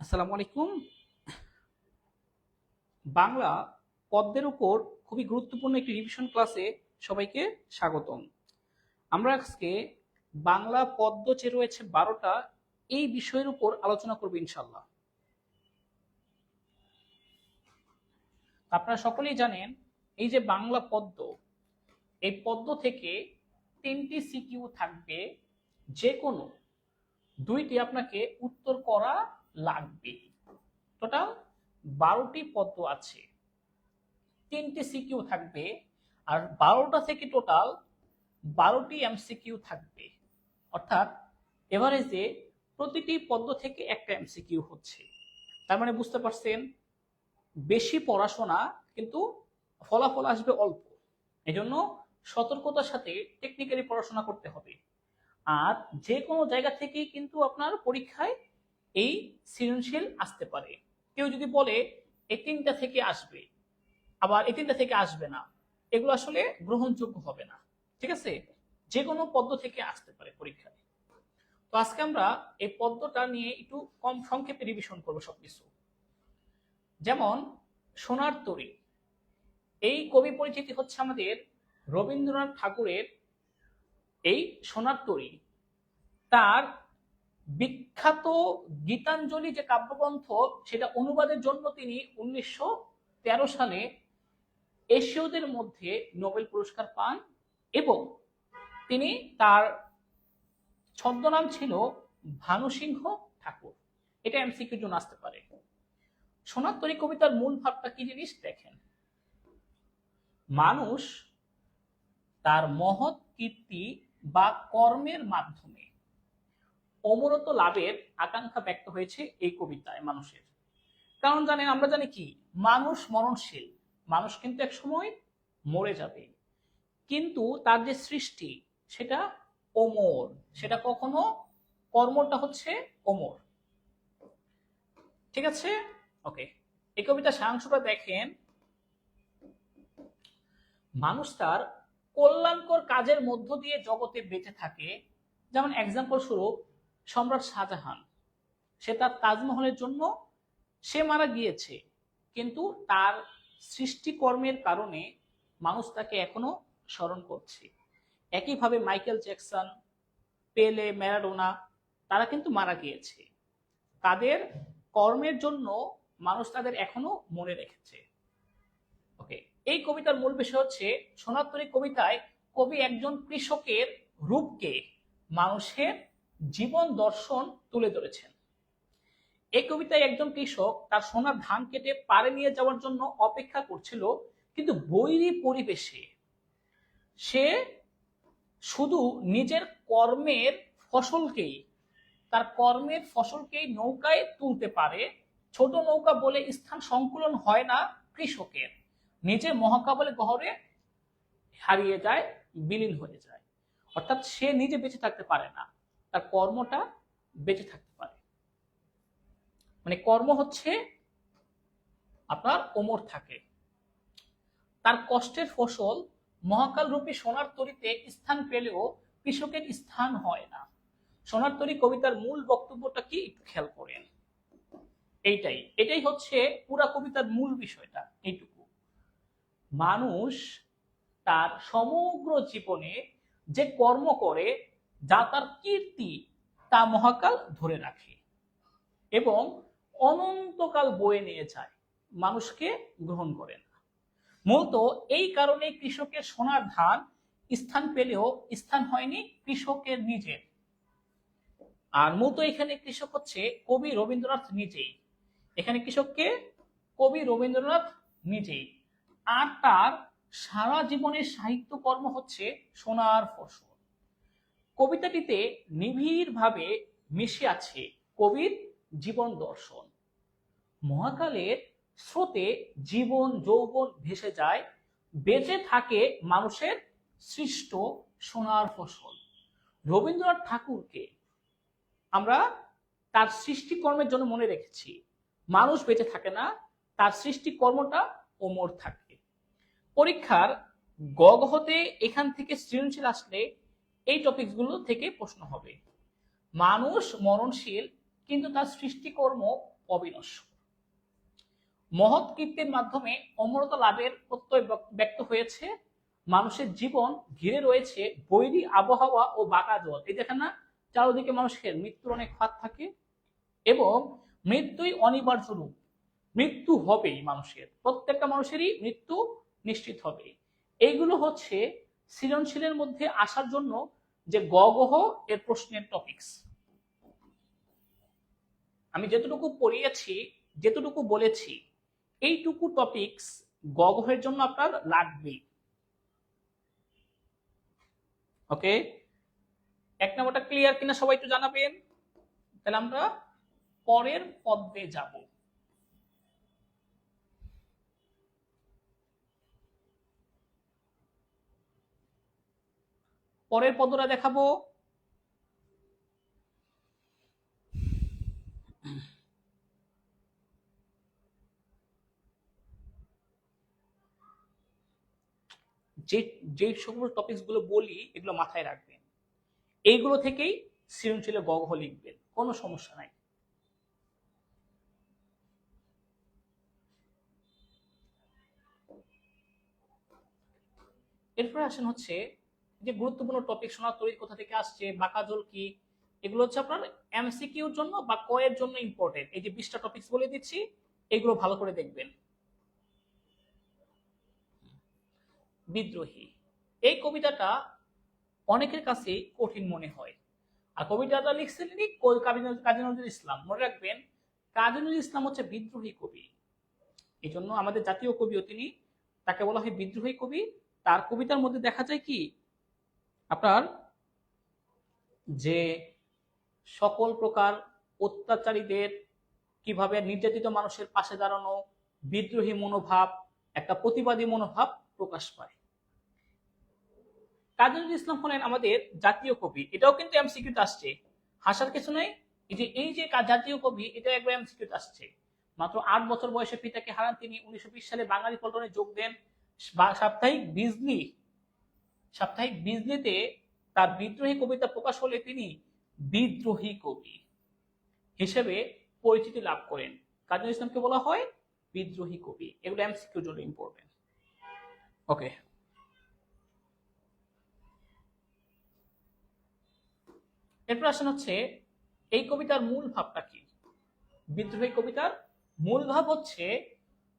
আসসালামু আলাইকুম। বাংলা পদ্মের উপর খুবই গুরুত্বপূর্ণ একটি রিভিশন ক্লাসে সবাইকে স্বাগতম। আমরা আজকে বাংলা পদ্য যে রয়েছে 12টা এই বিষয়ের উপর আলোচনা করব ইনশাল্লাহ। আপনারা সকলেই জানেন এই যে বাংলা পদ্য, এই পদ্য থেকে 3টি সিকিউ থাকবে, যে কোনো 2টি আপনাকে উত্তর করা লাগবে। টোটাল 12টি পদ্য আছে, 3টি সিকিউ থাকবে, আর 12টা থেকে টোটাল 12টি এমসিকিউ থাকবে। অর্থাৎ এভারেজে প্রতিটি পদ্য থেকে একটা এমসিকিউ হচ্ছে। তার মানে বুঝতে পারছেন, বেশি পড়াশোনা কিন্তু ফলাফল আসবে অল্প। এজন্য সতর্কতার সাথে টেকনিক্যালি পড়াশোনা করতে হবে। আর যে কোনো জায়গা থেকেই কিন্তু আপনার পরীক্ষায় এই সৃজনশীল আসতে পারে। কেউ যদি বলে এই 3টা থেকে আসবে, আবার এই 3টা থেকে আসবে না, এগুলো আসলে গ্রহণযোগ্য হবে না। ঠিক আছে, যে কোনো পদ্য থেকে আসতে পারে পরীক্ষায়। তো আজকে আমরা এই পদ্যটা নিয়ে একটু কম সংক্ষেপে রিভিশন করবো সবকিছু। যেমন সোনার তরী, এই কবি পরিচিতি হচ্ছে আমাদের রবীন্দ্রনাথ ঠাকুরের এই সোনার তরী। তার বিখ্যাত গীতাঞ্জলি যে কাব্যগ্রন্থ, সেটা অনুবাদের জন্য তিনি 1913 সালে এশীয়দের মধ্যে নোবেল পুরস্কার পান, এবং তিনি তার ছদ্মনাম ছিল ভানুসিংহ ঠাকুর। এটা এমসিকিউর জন্য আসতে পারে। সোনার তরী কবিতার মূল ভাবটা কি জিনিস দেখেন। মানুষ তার মহৎ কীর্তি বা কর্মের মাধ্যমে অমরত্ব লাভের আকাঙ্ক্ষা ব্যক্ত হয়েছে এই কবিতায় মানুষের। কারণ জানেন, আমরা জানি কি, মানুষ মরণশীল, মানুষ কিন্তু এক সময় মরে যাবে, কিন্তু তার যে সৃষ্টি সেটা অমর, সেটা কখনো, কর্মটা হচ্ছে অমর। ঠিক আছে, ওকে। এই কবিতার সারাংশটা দেখেন। মানুষ তার কল্যাণকর কাজের মধ্য দিয়ে জগতে বেঁচে থাকে। যেমন এক্সাম্পল স্বরূপ সম্রাট শাহজাহান, সে তার তাজমহলের জন্য সে মারা গিয়েছে, কিন্তু তার সৃষ্টিকর্মের কারণে মানুষ তাকে এখনো স্মরণ করছে। একইভাবে মাইকেল জ্যাকসন, পেলে, ম্যারাডোনা, তারা কিন্তু মারা গিয়েছে, তাদের কর্মের জন্য মানুষ তাদের এখনো মনে রেখেছে। ওকে, এই কবিতার মূল বিষয় হচ্ছে, সোনার তরী কবিতায় কবি একজন কৃষকের রূপকে মানুষের জীবন দর্শন তুলে ধরেছেন। এই কবিতায় একজন কৃষক তার সোনার ধান কেটে পাড়ে নিয়ে যাওয়ার জন্য অপেক্ষা করছিল, কিন্তু বৈরী পরিবেশে সে শুধু নিজের কর্মের ফসলকেই, তার কর্মের ফসলকেই নৌকায় তুলতে পারে। ছোট নৌকা বলে স্থান সংকুলন হয় না কৃষকের, নিজের মহাকাবলে গহরে হারিয়ে যায়, বিলীন হয়ে যায়। অর্থাৎ সে নিজে বেঁচে থাকতে পারে না, তার কর্মটা বেঁচে থাকতে পারে। মানে কর্ম হচ্ছে আপনার অমর থাকে। তার কষ্টের ফসল মহাকাল রূপী সোনার তরীতে স্থান পেলেও কৃষকের স্থান হয় না। সোনার তরী কবিতার মূল বক্তব্যটা কি একটু খেয়াল করেন। এটাই হচ্ছে পুরা কবিতার মূল বিষয়টা এইটুকু। মানুষ তার সমগ্র জীবনে যে কর্ম করে, যা তার কীর্তি, তা মহাকাল ধরে রাখে এবং অনন্তকাল বয়ে নিয়ে যায়, মানুষকে গ্রহণ করে না। মূলত এই কারণে কৃষকের সোনার ধান স্থান পেলেও স্থান হয়নি কৃষকের নিজের। আর মূলত এখানে কৃষক হচ্ছে কবি রবীন্দ্রনাথ নিজেই। এখানে কৃষককে কবি রবীন্দ্রনাথ নিজেই। আর তার সারা জীবনের সাহিত্য কর্ম হচ্ছে সোনার ফসল। কবিতাটিতে নিবিড়ভাবে মিশে আছে কবির জীবন দর্শন। মহাকালের স্রোতে জীবন যৌবন ভেসে যায়, বেঁচে থাকে মানুষের সৃষ্ট সোনার ফসল। রবীন্দ্রনাথ ঠাকুরকে আমরা তার সৃষ্টিকর্মের জন্য মনে রেখেছি। মানুষ বেঁচে থাকে না, তার সৃষ্টিকর্মটা অমর থাকে। পরীক্ষার গগহতে এখান থেকে সৃজনশীল আসলে এই টপিকগুলো থেকে প্রশ্ন হবে। মানুষ মরণশীল, কিন্তু তার সৃষ্টিকর্ম অবিনশ্বর। মহৎ কীর্তির মাধ্যমে অমরতা লাভের প্রত্যয় ব্যক্ত হয়েছে। মানুষের জীবন ঘিরে রয়েছে বৈরী আবহাওয়া ও বাঁকা জল। এই দেখেন না, চারদিকে মানুষের মৃত্যুর অনেক ফাঁদ থাকে এবং মৃত্যুই অনিবার্য রূপ। মৃত্যু হবেই, মানুষের প্রত্যেকটা মানুষেরই মৃত্যু নিশ্চিত হবে। এইগুলো হচ্ছে সৃজনশীলের মধ্যে আসার জন্য যে গগহ এর প্রশ্নের টপিকস। আমি যেতটুকু পড়িয়েছি, যেতটুকু বলেছি, এইটুকু টপিকস গগহের জন্য আপনার লাগবে। ওকে, এক নম্বরটা ক্লিয়ার কিনা সবাই একটু জানাবেন। তাহলে আমরা পরের পদ্মে যাব। পরের পদ্মটা দেখাবো। যে যে সকল টপিকস গুলো বলি এগুলো মাথায় রাখবেন, এইগুলো থেকেই সৃজনশীলে গগহ লিখবেন, কোনো সমস্যা নাই। এরপরে আসেন হচ্ছে যে গুরুত্বপূর্ণ টপিক, সোনার তড়িৎ কোথা থেকে আসছে, বাঁকা জল কি, এগুলো হচ্ছে আপনার এমসিকিউর জন্য বা ক এর জন্য ইম্পর্টেন্ট। এই যে 20টা টপিকস বলে দিচ্ছি, এগুলো ভালো করে দেখবেন। বিদ্রোহী, এই কবিতাটা অনেকের কাছে কঠিন মনে হয়। আর কবিতাটা লিখছেন কাজী নজরুল ইসলাম। মনে রাখবেন, কাজী নজরুল ইসলাম হচ্ছে বিদ্রোহী কবি। এই জন্য আমাদের জাতীয় কবিও তিনি, তাকে বলা হয় বিদ্রোহী কবি। তার কবিতার মধ্যে দেখা যায় কি আপনার যে সকল প্রকার অত্যাচারীদের কিভাবে, নির্যাতিত মানুষের পাশে দাঁড়ানো, বিদ্রোহী মনোভাব, একটা প্রতিবাদী মনোভাব প্রকাশ পায়। কাজী নজরুল ইসলাম হলেন আমাদের জাতীয় কবি। এটাও কিন্তু এমসিকিউতে আসছে, হাসার কিছু নেই। এই যে জাতীয় কবি, এটা একবার এমসিকিউতে আসছে। মাত্র 8 বছর বয়সে পিতাকে হারান তিনি। 1920 সালে বাঙালি পল্টনে যোগ দেন। সাপ্তাহিক বিজলিতে তার বিদ্রোহী কবিতা প্রকাশ হলে তিনি বিদ্রোহী কবি হিসেবে পরিচিতি লাভ করেন। কাজী নজরুল ইসলামকে বলা হয় বিদ্রোহী কবি। এগুলো এমসিকিউর জন্য ইম্পর্টেন্ট। ওকে, এরপর আসেন হচ্ছে এই কবিতার মূল ভাবটা কি। বিদ্রোহী কবিতার মূল ভাব হচ্ছে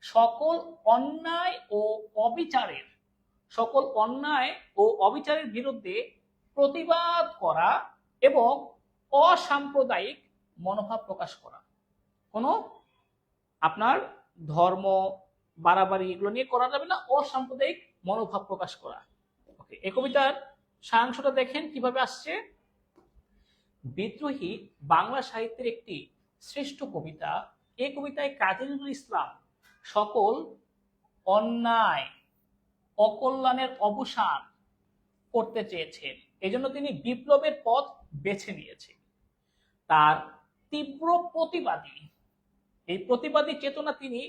সকল অন্যায় ও অবিচারের বিরুদ্ধে প্রতিবাদ করা এবং অসাম্প্রদায়িক মনোভাব প্রকাশ করা। কোনো আপনার ধর্ম বাড়াবাড়ি এগুলো নিয়ে করা যাবে না, অসাম্প্রদায়িক মনোভাব প্রকাশ করা। ওকে, এই কবিতার সারাংশটা দেখেন কিভাবে আসছে। বিদ্রোহী বাংলা সাহিত্যের একটি শ্রেষ্ঠ কবিতা। এই কবিতায় কাজী নজরুল ইসলাম সকল অন্যায় অকল্যাণের অবসান করতে চেয়েছেন। এজন্য তিনি বিপ্লবের পথ বেছে নিয়েছেন। তার তীব্র এই প্রতিবাদী চেতনা তিনি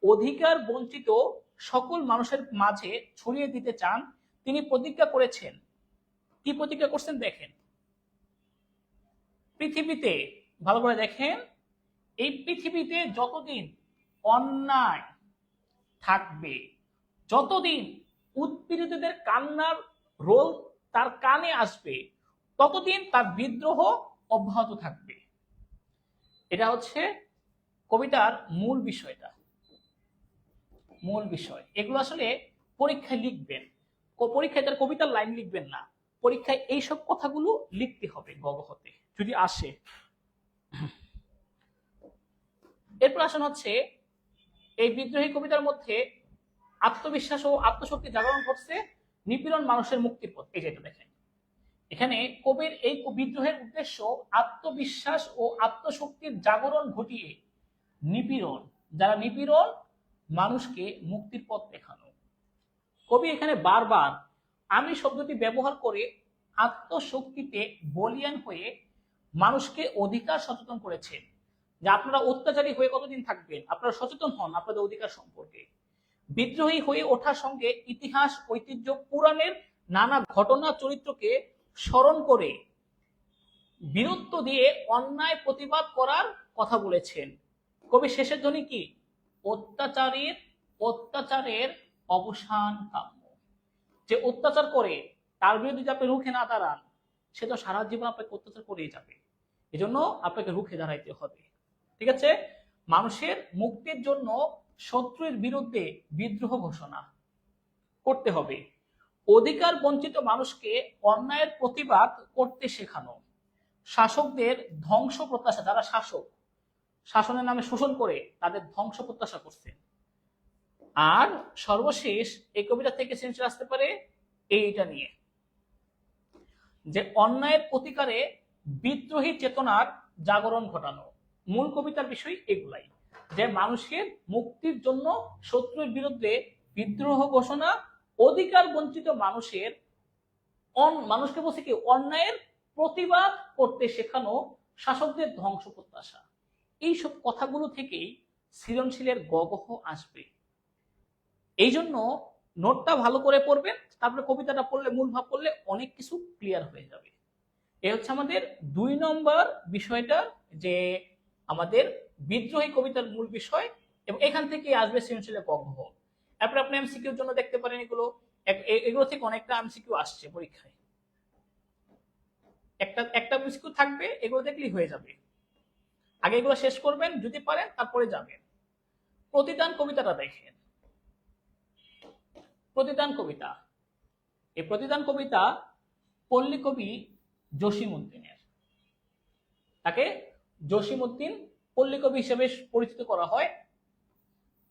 অধিকার বঞ্চিত সকল মানুষের মাঝে ছড়িয়ে দিতে চান। তিনি প্রতিজ্ঞা করেছেন, কি প্রতিজ্ঞা করছেন দেখেন। পৃথিবীতে, ভালো করে দেখেন, এই পৃথিবীতে যতদিন অন্যায় থাকবে, যতদিন উৎপীড়িতদের কান্নার রোল তার কানে আসবে, ততদিন তার বিদ্রোহ অব্যাহত থাকবে। এটা হচ্ছে কবিতার মূল বিষয়টা, মূল বিষয়। এগুলো আসলে পরীক্ষায় লিখবেন, পরীক্ষায় তার কবিতার লাইন লিখবেন না, পরীক্ষায় এইসব কথাগুলো লিখতে হবে গগহতে যদি আসে। এরপর আসেন হচ্ছে এই বিদ্রোহী কবিতার মধ্যে আত্মবিশ্বাস ও আত্মশক্তি জাগরণ করছে, নিপীড়ন মানুষের মুক্তির পথ। এই যেটা দেখেন, এখানে কবির এই বিদ্রোহের উদ্দেশ্য আত্মবিশ্বাস ও আত্মশক্তির জাগরণ ঘটিয়ে যারা নিপীড়ন মানুষকে মুক্তির পথ দেখানো। কবি এখানে বারবার আমি শব্দটি ব্যবহার করে আত্মশক্তিতে বলিয়ান হয়ে মানুষকে অধিকার সচেতন করেছেন, যে আপনারা অত্যাচারী হয়ে কতদিন থাকবেন, আপনারা সচেতন হন আপনাদের অধিকার সম্পর্কে। বিদ্রোহী হয়ে ওঠার সঙ্গে ইতিহাস, ঐতিহ্য, পুরাণের নানা ঘটনা চরিত্রকে স্মরণ করে বীরত্ব দিয়ে অন্যায় প্রতিবাদ করার কথা বলেছেন। কবি শেষের ধ্বনি কি? অত্যাচারের অবসান কাম্য। যে অত্যাচার করে তার বিরুদ্ধে যদি আপনি রুখে না দাঁড়ান, সে তো সারা জীবন আপনাকে অত্যাচার করেই যাবে। এজন্য আপনাকে রুখে দাঁড়াইতে হবে। ঠিক আছে? মানুষের মুক্তির জন্য শত্রুর বিরুদ্ধে বিদ্রোহ ঘোষণা করতে হবে। অধিকার বঞ্চিত মানুষকে অন্যায়ের প্রতিবাদ করতে শেখানো। শাসকদের ধ্বংস প্রত্যাশা, যারা শাসনের নামে শোষণ করে তাদের ধ্বংস প্রত্যাশা করছে। আর সর্বশেষ এই কবিতা থেকে সেন্স আসতে পারে এইটা নিয়ে, যে অন্যায়ের প্রতিকারে বিদ্রোহী চেতনার জাগরণ ঘটানো। মূল কবিতার বিষয় এগুলাই, যে মানুষের মুক্তির জন্য শত্রুর বিরুদ্ধে বিদ্রোহ ঘোষণা, অধিকার বঞ্চিত মানুষকে বলছে কি অন্যায়ের প্রতিবাদ করতে শেখানো, শাসকদের ধ্বংস প্রত্যাশা। এইসব কথাগুলো থেকেই সৃজনশীলের গগহ আসবে। এই জন্য নোটটা ভালো করে পড়বেন, তারপরে কবিতাটা পড়লে, মূল ভাব পড়লে অনেক কিছু ক্লিয়ার হয়ে যাবে। এই হচ্ছে আমাদের 2 নম্বর বিষয়টা, যে আমাদের বিদ্রোহী কবিতার মূল বিষয়, এবং এখান থেকে আসবে সৃজনশীলের গগহ। তারপরে আপনি এমসিকিউর জন্য দেখতে পারেন এগুলো থেকে অনেকটা এমসিকিউ আসছে পরীক্ষায়। একটা এমসিকিউ থাকবে, এগুলো দেখলেই হয়ে যাবে। আগে এগুলো শেষ করবেন, যদি পারেন তারপরে যাবেন। প্রতিদান কবিতাটা দেখেন। প্রতিদান কবিতা, এই প্রতিদান কবিতা পল্লী কবি জসিমউদ্দিনের। তাকে জসিমউদ্দিন পল্লী কবি হিসেবে পরিচিত করা হয়।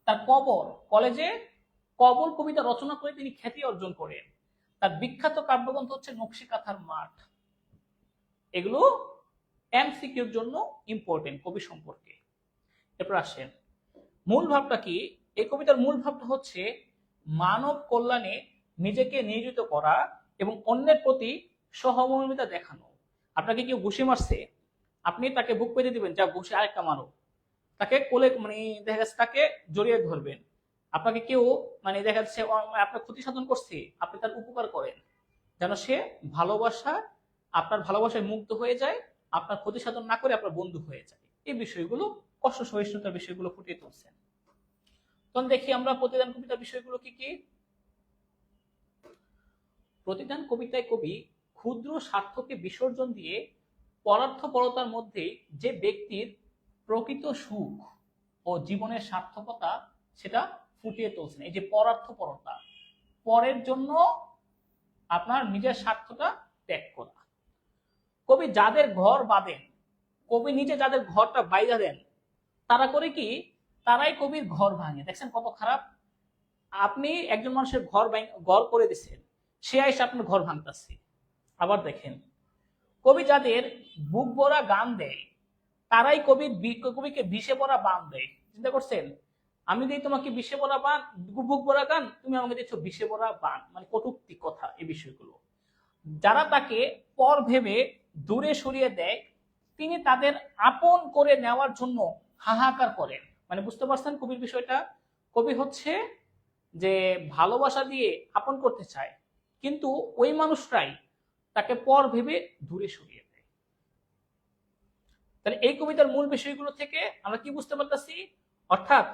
তার কলেজে কবর কবিতা রচনা করে তিনি খ্যাতি অর্জন করেন। তার বিখ্যাত কাব্যগ্রন্থ হচ্ছে নকশি কাঁথার মাঠ। এগুলো এমসিকিউর জন্য ইম্পর্টেন্ট কবি সম্পর্কে। এরপর আসেন মূল ভাবটা কি। এই কবিতার মূল ভাবটা হচ্ছে মানব কল্যাণে নিজেকে নিয়োজিত করা এবং অন্যের প্রতি সহমর্মিতা দেখানো। আপনাকে কেউ ঘুষি মারছে, আপনি তাকে বুক পেতে দিবেন, যা ঘুষি আরেকটা মারো। তাকে কোলে দেখা যাচ্ছে তাকে জড়িয়ে ধরবেন। আপনাকে কেউ দেখা যাচ্ছে আপনার ক্ষতি সাধন করছে, আপনি তার উপকার করেন, যেন সে আপনার ভালোবাসায় মুগ্ধ হয়ে যায়, আপনার ক্ষতি সাধন না করে আপনার বন্ধু হয়ে যায়। এই বিষয়গুলো, কষ্ট সহিষ্ণুতার বিষয়গুলো ফুটিয়ে তুলছেন। তখন দেখি আমরা প্রতিদান কবিতার বিষয়গুলো কি কি। প্রতিদান কবিতায় কবি ক্ষুদ্র স্বার্থকে বিসর্জন দিয়ে পরার্থপরতার মধ্যে যে ব্যক্তির প্রকৃত সুখ ও জীবনের সার্থকতা সেটা ফুটিয়ে তুলছেন। এই যে পরার্থপরতা, পরের জন্য আপনার নিজের স্বার্থটা ত্যাগ করা। কবি যাদের ঘর বাঁধেন, কবি নিজে যাদের ঘরটা বাইজা দেন, তারা করে কি, তারাই কবির ঘর ভাঙে। দেখছেন কত খারাপ। আপনি একজন মানুষের ঘর করে দিচ্ছেন, সে এসে আপনার ঘর ভাঙতেছে। আবার দেখেন কবি যাদের বুক ভরা গান দেয়, তারাই কবিকে বিষে ভরা বান দেয়। চিন্তা করছেন, আমি দিই তোমাকে বিষে ভরা বান, বুক ভরা গান, তুমি আমাকে দিচ্ছ বিষে ভরা বান, কটূক্তি কথা। এই বিষয়গুলো যারা তাকে পর ভেবে দূরে সরিয়ে দেয়, তিনি তাদের আপন করে নেওয়ার জন্য হাহাকার করেন। বুঝতে পারছেন কবির বিষয়টা। কবি হচ্ছে যে ভালোবাসা দিয়ে আপন করতে চায়, কিন্তু ওই মানুষটাই তাকে পর ভেবে দূরে সরিয়ে দেয়। তাহলে এই কবিতার মূল বিষয়গুলো থেকে আমরা কি বুঝতে পারতেছি, অর্থাৎ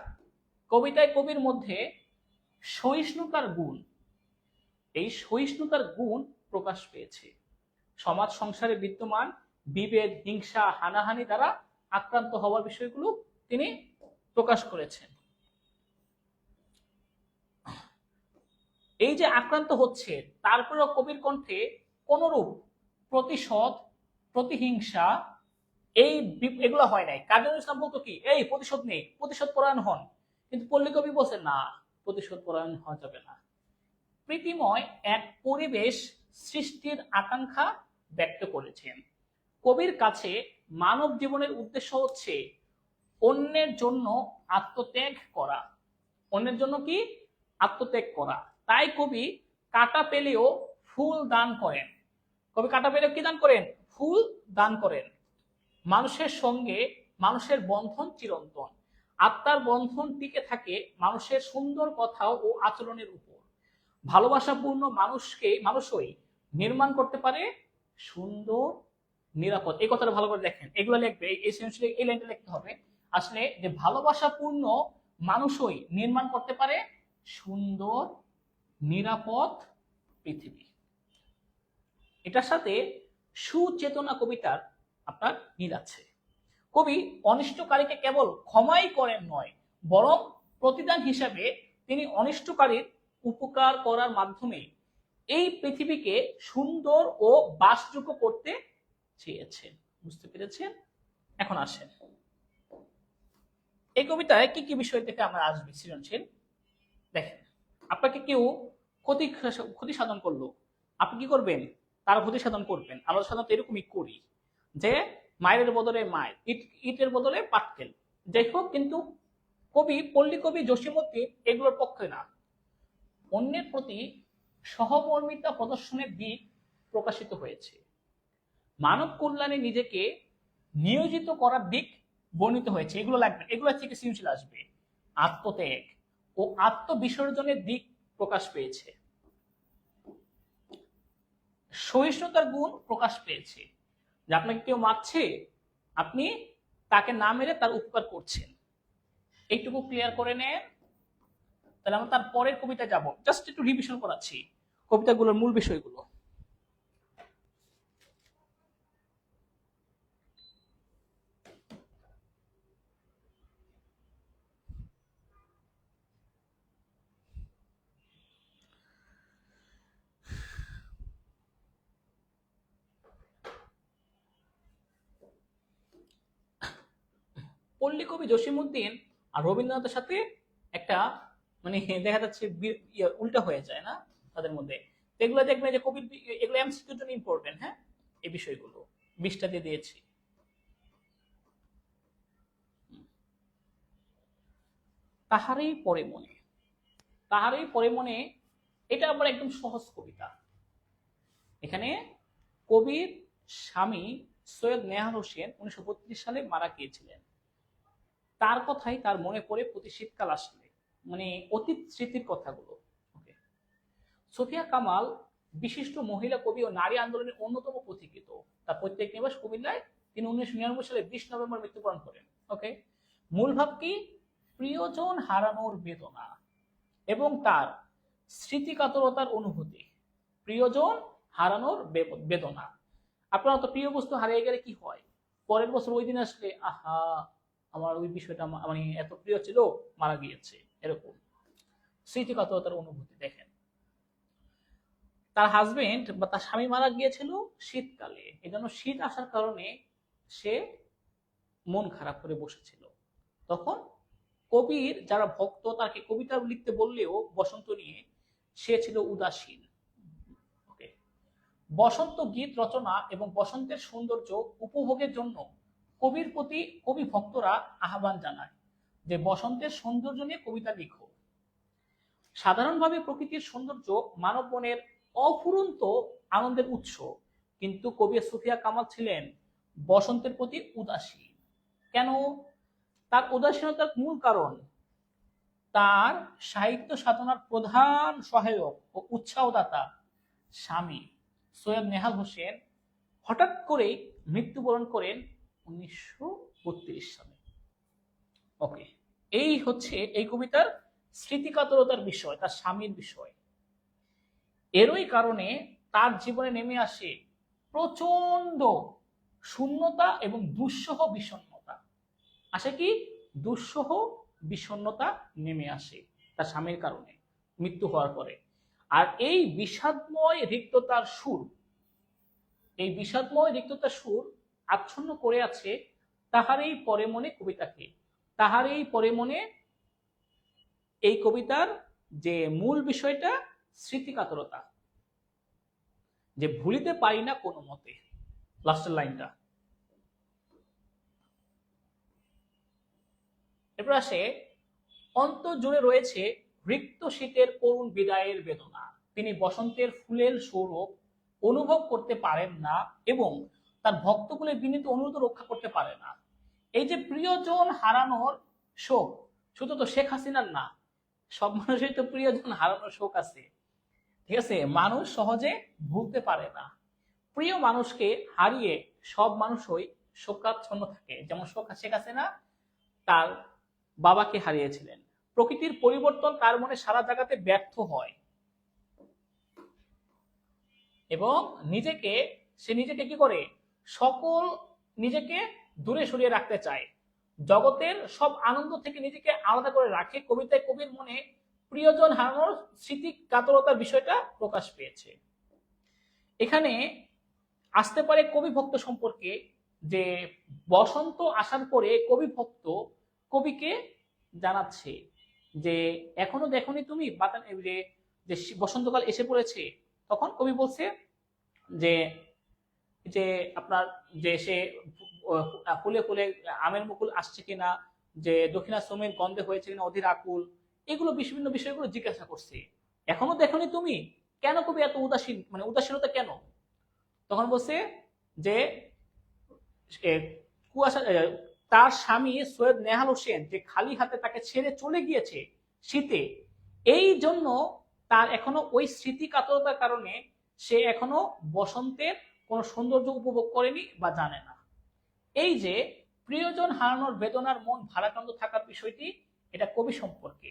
কবিতায় কবির মধ্যে সহিষ্ণুতার গুণ, এই সহিষ্ণুতার গুণ প্রকাশ পেয়েছে। সমাজ সংসারে বিদ্যমান বিভেদ, হিংসা, হানাহানি দ্বারা আক্রান্ত হওয়ার বিষয়গুলো তিনি প্রকাশ করেছেন। এই যে আক্রান্ত হচ্ছে, তারপরেও কবির কণ্ঠে কোনরূপ প্রতিশোধ, প্রতিহিংসা এগুলো হয় নাই। কাজী নজরুল ইসলাম বলতো কি, এই প্রতিশোধ নেই, প্রতিশোধ পরায়ণ হন। কিন্তু পল্লী কবি বলছে না, প্রতিশোধ পরায়ণ হওয়া যাবে না। প্রীতিময় এক পরিবেশ সৃষ্টির আকাঙ্ক্ষা ব্যক্ত করেছেন। কবির কাছে মানব জীবনের উদ্দেশ্য হচ্ছে অন্যের জন্য আত্মত্যাগ করা। অন্যের জন্য কি? আত্মত্যাগ করা। তাই কবি কাটা পেলেও ফুল দান করেন। কবি কাটা পেলেও কি দান করেন? ফুল দান করেন। মানুষের সঙ্গে মানুষের বন্ধন চিরন্তন। আত্মার বন্ধন টিকে থাকে মানুষের সুন্দর কথা ও আচরণের উপর। ভালোবাসাপূর্ণ মানুষই নির্মাণ করতে পারে সুন্দর নিরাপদ। এই কথাটা ভালো করে দেখেন, এগুলো লিখবে, এই লাইনটা লিখতে হবে। আসলে যে ভালোবাসাপূর্ণ মানুষই নির্মাণ করতে পারে সুন্দর নিরাপদ পৃথিবী। এটার সাথে সুচেতনা কবিতার আপনার মিল আছে। কবি অনিষ্টকারীকে কেবল ক্ষমাই করেন নয়, বরং প্রতিদান হিসাবে তিনি অনিষ্টকারীর উপকার করার মাধ্যমে এই পৃথিবীকে সুন্দর ও বাসযোগ্য করতে চেয়েছেন। বুঝতে পেরেছেন? এখন আসেন, এই কবিতায় কি কি বিষয় থেকে আমরা আসবে সৃজনশীল। দেখেন, আপনাকে কেউ ক্ষতি সাধন করলো, আপনি কি করবেন? তার ক্ষতি সাধন করবেন। আমরা সাধারণত এরকমই করি যে মায়ের বদলে মায়ের, ইটের বদলে পাটকেল, যাই হোক। কিন্তু পল্লী কবি জসীমউদ্দীন এগুলোর পক্ষে না। অন্যের প্রতি সহমর্মিতা প্রদর্শনের দিক প্রকাশিত হয়েছে, মানব কল্যাণে নিজেকে নিয়োজিত করার দিক বর্ণিত হয়েছে। এগুলো লাগবে, এগুলো থেকে সৃজনশীল আসবে। আত্মত্যাগ ও আত্মবিসর্জনের দিক প্রকাশ পেয়েছে, সহিষ্ণুতার গুণ প্রকাশ পেয়েছে, যে আপনাকে কেউ মারছে, আপনি তাকে না মেরে তার উপকার করছেন। এইটুকু ক্লিয়ার করে নেন। তাহলে আমরা তার পরের কবিতা যাব, জাস্ট একটু রিভিশন করাচ্ছি কবিতাগুলোর মূল বিষয়গুলো। পল্লী কবি জসীমউদ্দীন আর রবীন্দ্রনাথের সাথে একটা মানে দেখা যাচ্ছে উল্টা হয়ে যায় না তাদের মধ্যে। এগুলো দেখবেন যে কবি, এগুলো এমসিকিউর জন্য ইম্পর্টেন্ট। হ্যাঁ, এই বিষয়গুলো 20টা দিয়ে দিয়েছি। তাহারই পরে মনে, তাহারই পরে মনে, এটা আবার একদম সহজ কবিতা। এখানে কবির স্বামী সৈয়দ নেহাল হোসেন 1932 সালে মারা গিয়েছিলেন। তার কথাই তার মনে পড়ে প্রতি শীতকাল আসলে, মানে অতীত স্মৃতির কথাগুলো। সুফিয়া কামাল বিশিষ্ট মহিলা কবি ও নারী আন্দোলনের অন্যতম পথিকৃত। তার প্রত্যেক নিবাস কুমিল্লায়। তিনি 1999 সালে 20 নভেম্বর মৃত্যুবরণ করেন। ওকে, মূল ভাব কি? প্রিয়জন হারানোর বেদনা এবং তার স্মৃতিকাতরতার অনুভূতি। প্রিয়জন হারানোর বেদনা। আপনার তো প্রিয় বস্তু হারিয়ে গেলে কি হয়? পরের বছর ওই দিন আসলে আহা, আমার ওই বিষয়টা মানে এত প্রিয় ছিল, মারা গিয়েছে, এরকম স্মৃতিকাতরতার অনুভূতি। দেখেন, তার হাজবেন্ড বা তার স্বামী মারা গিয়েছিল শীতকালে, এজন্য শীত আসার কারণে সে মন খারাপ করে বসেছিল। তখন কবির যারা ভক্ত তাকে কবিতা লিখতে বললেও বসন্ত নিয়ে সে ছিল উদাসীন। ওকে, বসন্ত গীত রচনা এবং বসন্তের সৌন্দর্য উপভোগের জন্য কবির প্রতি কবি ভক্তরা আহ্বান জানায় যে বসন্তের সৌন্দর্য নিয়ে কবিতা লিখো। সাধারণভাবে প্রকৃতির সৌন্দর্য মানব মনের অফুরন্ত আনন্দের উৎস, কিন্তু কবি সুফিয়া কামাল ছিলেন বসন্তের প্রতি উদাসীন। কেন? তার উদাসীনতার মূল কারণ তার সাহিত্য সাধনার প্রধান সহায়ক ও উৎসাহদাতা স্বামী সৈয়দ নেহাল হোসেন হঠাৎ করে মৃত্যুবরণ করেন 1932 সালে। ওকে, এই হচ্ছে এই কবিতার স্মৃতিকাতরতার বিষয়, তার স্বামীর বিষয়। এরই কারণে তার জীবনে নেমে আসে প্রচন্ড শূন্যতা এবং দুঃসহ বিষণ্ণতা। আসে কি? দুঃসহ বিষণ্ণতা নেমে আসে তার স্বামীর কারণে মৃত্যু হওয়ার পরে। আর এই বিষাদময় রিক্ততার সুর, এই বিষাদময় রিক্ততার সুর আচ্ছন্ন করে আছে তাহারই পরে মনে কবিতাকে। তাহারই পরে মনে এই কবিতার যে মূল বিষয়টা স্মৃতিকাতরতা, যে ভুলিতে পারি না কোনো মতে। লাস্টের লাইনটা, এরপর আসে অন্তর জুড়ে রয়েছে রিক্ত শীতের করুণ বিদায়ের বেদনা। তিনি বসন্তের ফুলের সৌরভ অনুভব করতে পারেন না এবং তার ভক্তকুলের বিনীত অনুরোধ রক্ষা করতে পারে না। এই যে প্রিয়জন হারানোর শোক, শুধু তো শেখ হাসিনার না, সব মানুষের তো প্রিয়জন হারানোর শোক আছে। ঠিক আছে, মানুষ সহজে ভুলতে পারে না। প্রিয় মানুষকে হারিয়ে সব মানুষই শোকাচ্ছন্ন থাকে। যেমন শেখ হাসিনা তার বাবাকে হারিয়েছিলেন। প্রকৃতির পরিবর্তন তার মনে সারা জায়গাতে ব্যর্থ হয় এবং সে নিজেকে কি করে, সকল নিজেকে দূরে সরিয়ে রাখতে চায়, জগতের সব আনন্দ থেকে নিজেকে আলাদা করে রাখে। কবিতায় কবির মনে প্রিয়জন হারানোর স্মৃতি কাতরতার বিষয়টা প্রকাশ পেয়েছে। এখানে আসতে পারে কবি ভক্ত সম্পর্কে, যে বসন্ত আসার পরে কবি ভক্ত কবিকে জানাচ্ছে যে এখনো দেখোনি তুমি যে বসন্তকাল এসে পড়েছে। তখন কবি বলছে যে যে আপনার যে সে ফুলে ফুলে আমের মুকুল আসছে কিনা, যে দক্ষিণাশ্রমের গন্ধে হয়েছে কিনা অধীর আকুল, এগুলো বিভিন্ন বিষয়গুলো জিজ্ঞাসা করছে। এখনো দেখোনি তুমি, কেন কবি এত উদাসীন, মানে উদাসীনতা কেন? তখন বলছে যে কুয়াশা, তার স্বামী সৈয়দ নেহাল হোসেন যে খালি হাতে তাকে ছেড়ে চলে গিয়েছে শীতে, এই জন্য তার এখনো ওই স্মৃতি কাতরতার কারণে সে এখনো বসন্তের কোনো সৌন্দর্য উপভোগ করেনি বা জানে না। এই যে প্রিয়জন হারানোর বেদনার মন ভারাক্রান্ত থাকার বিষয়টি, এটা কবি সম্পর্কে।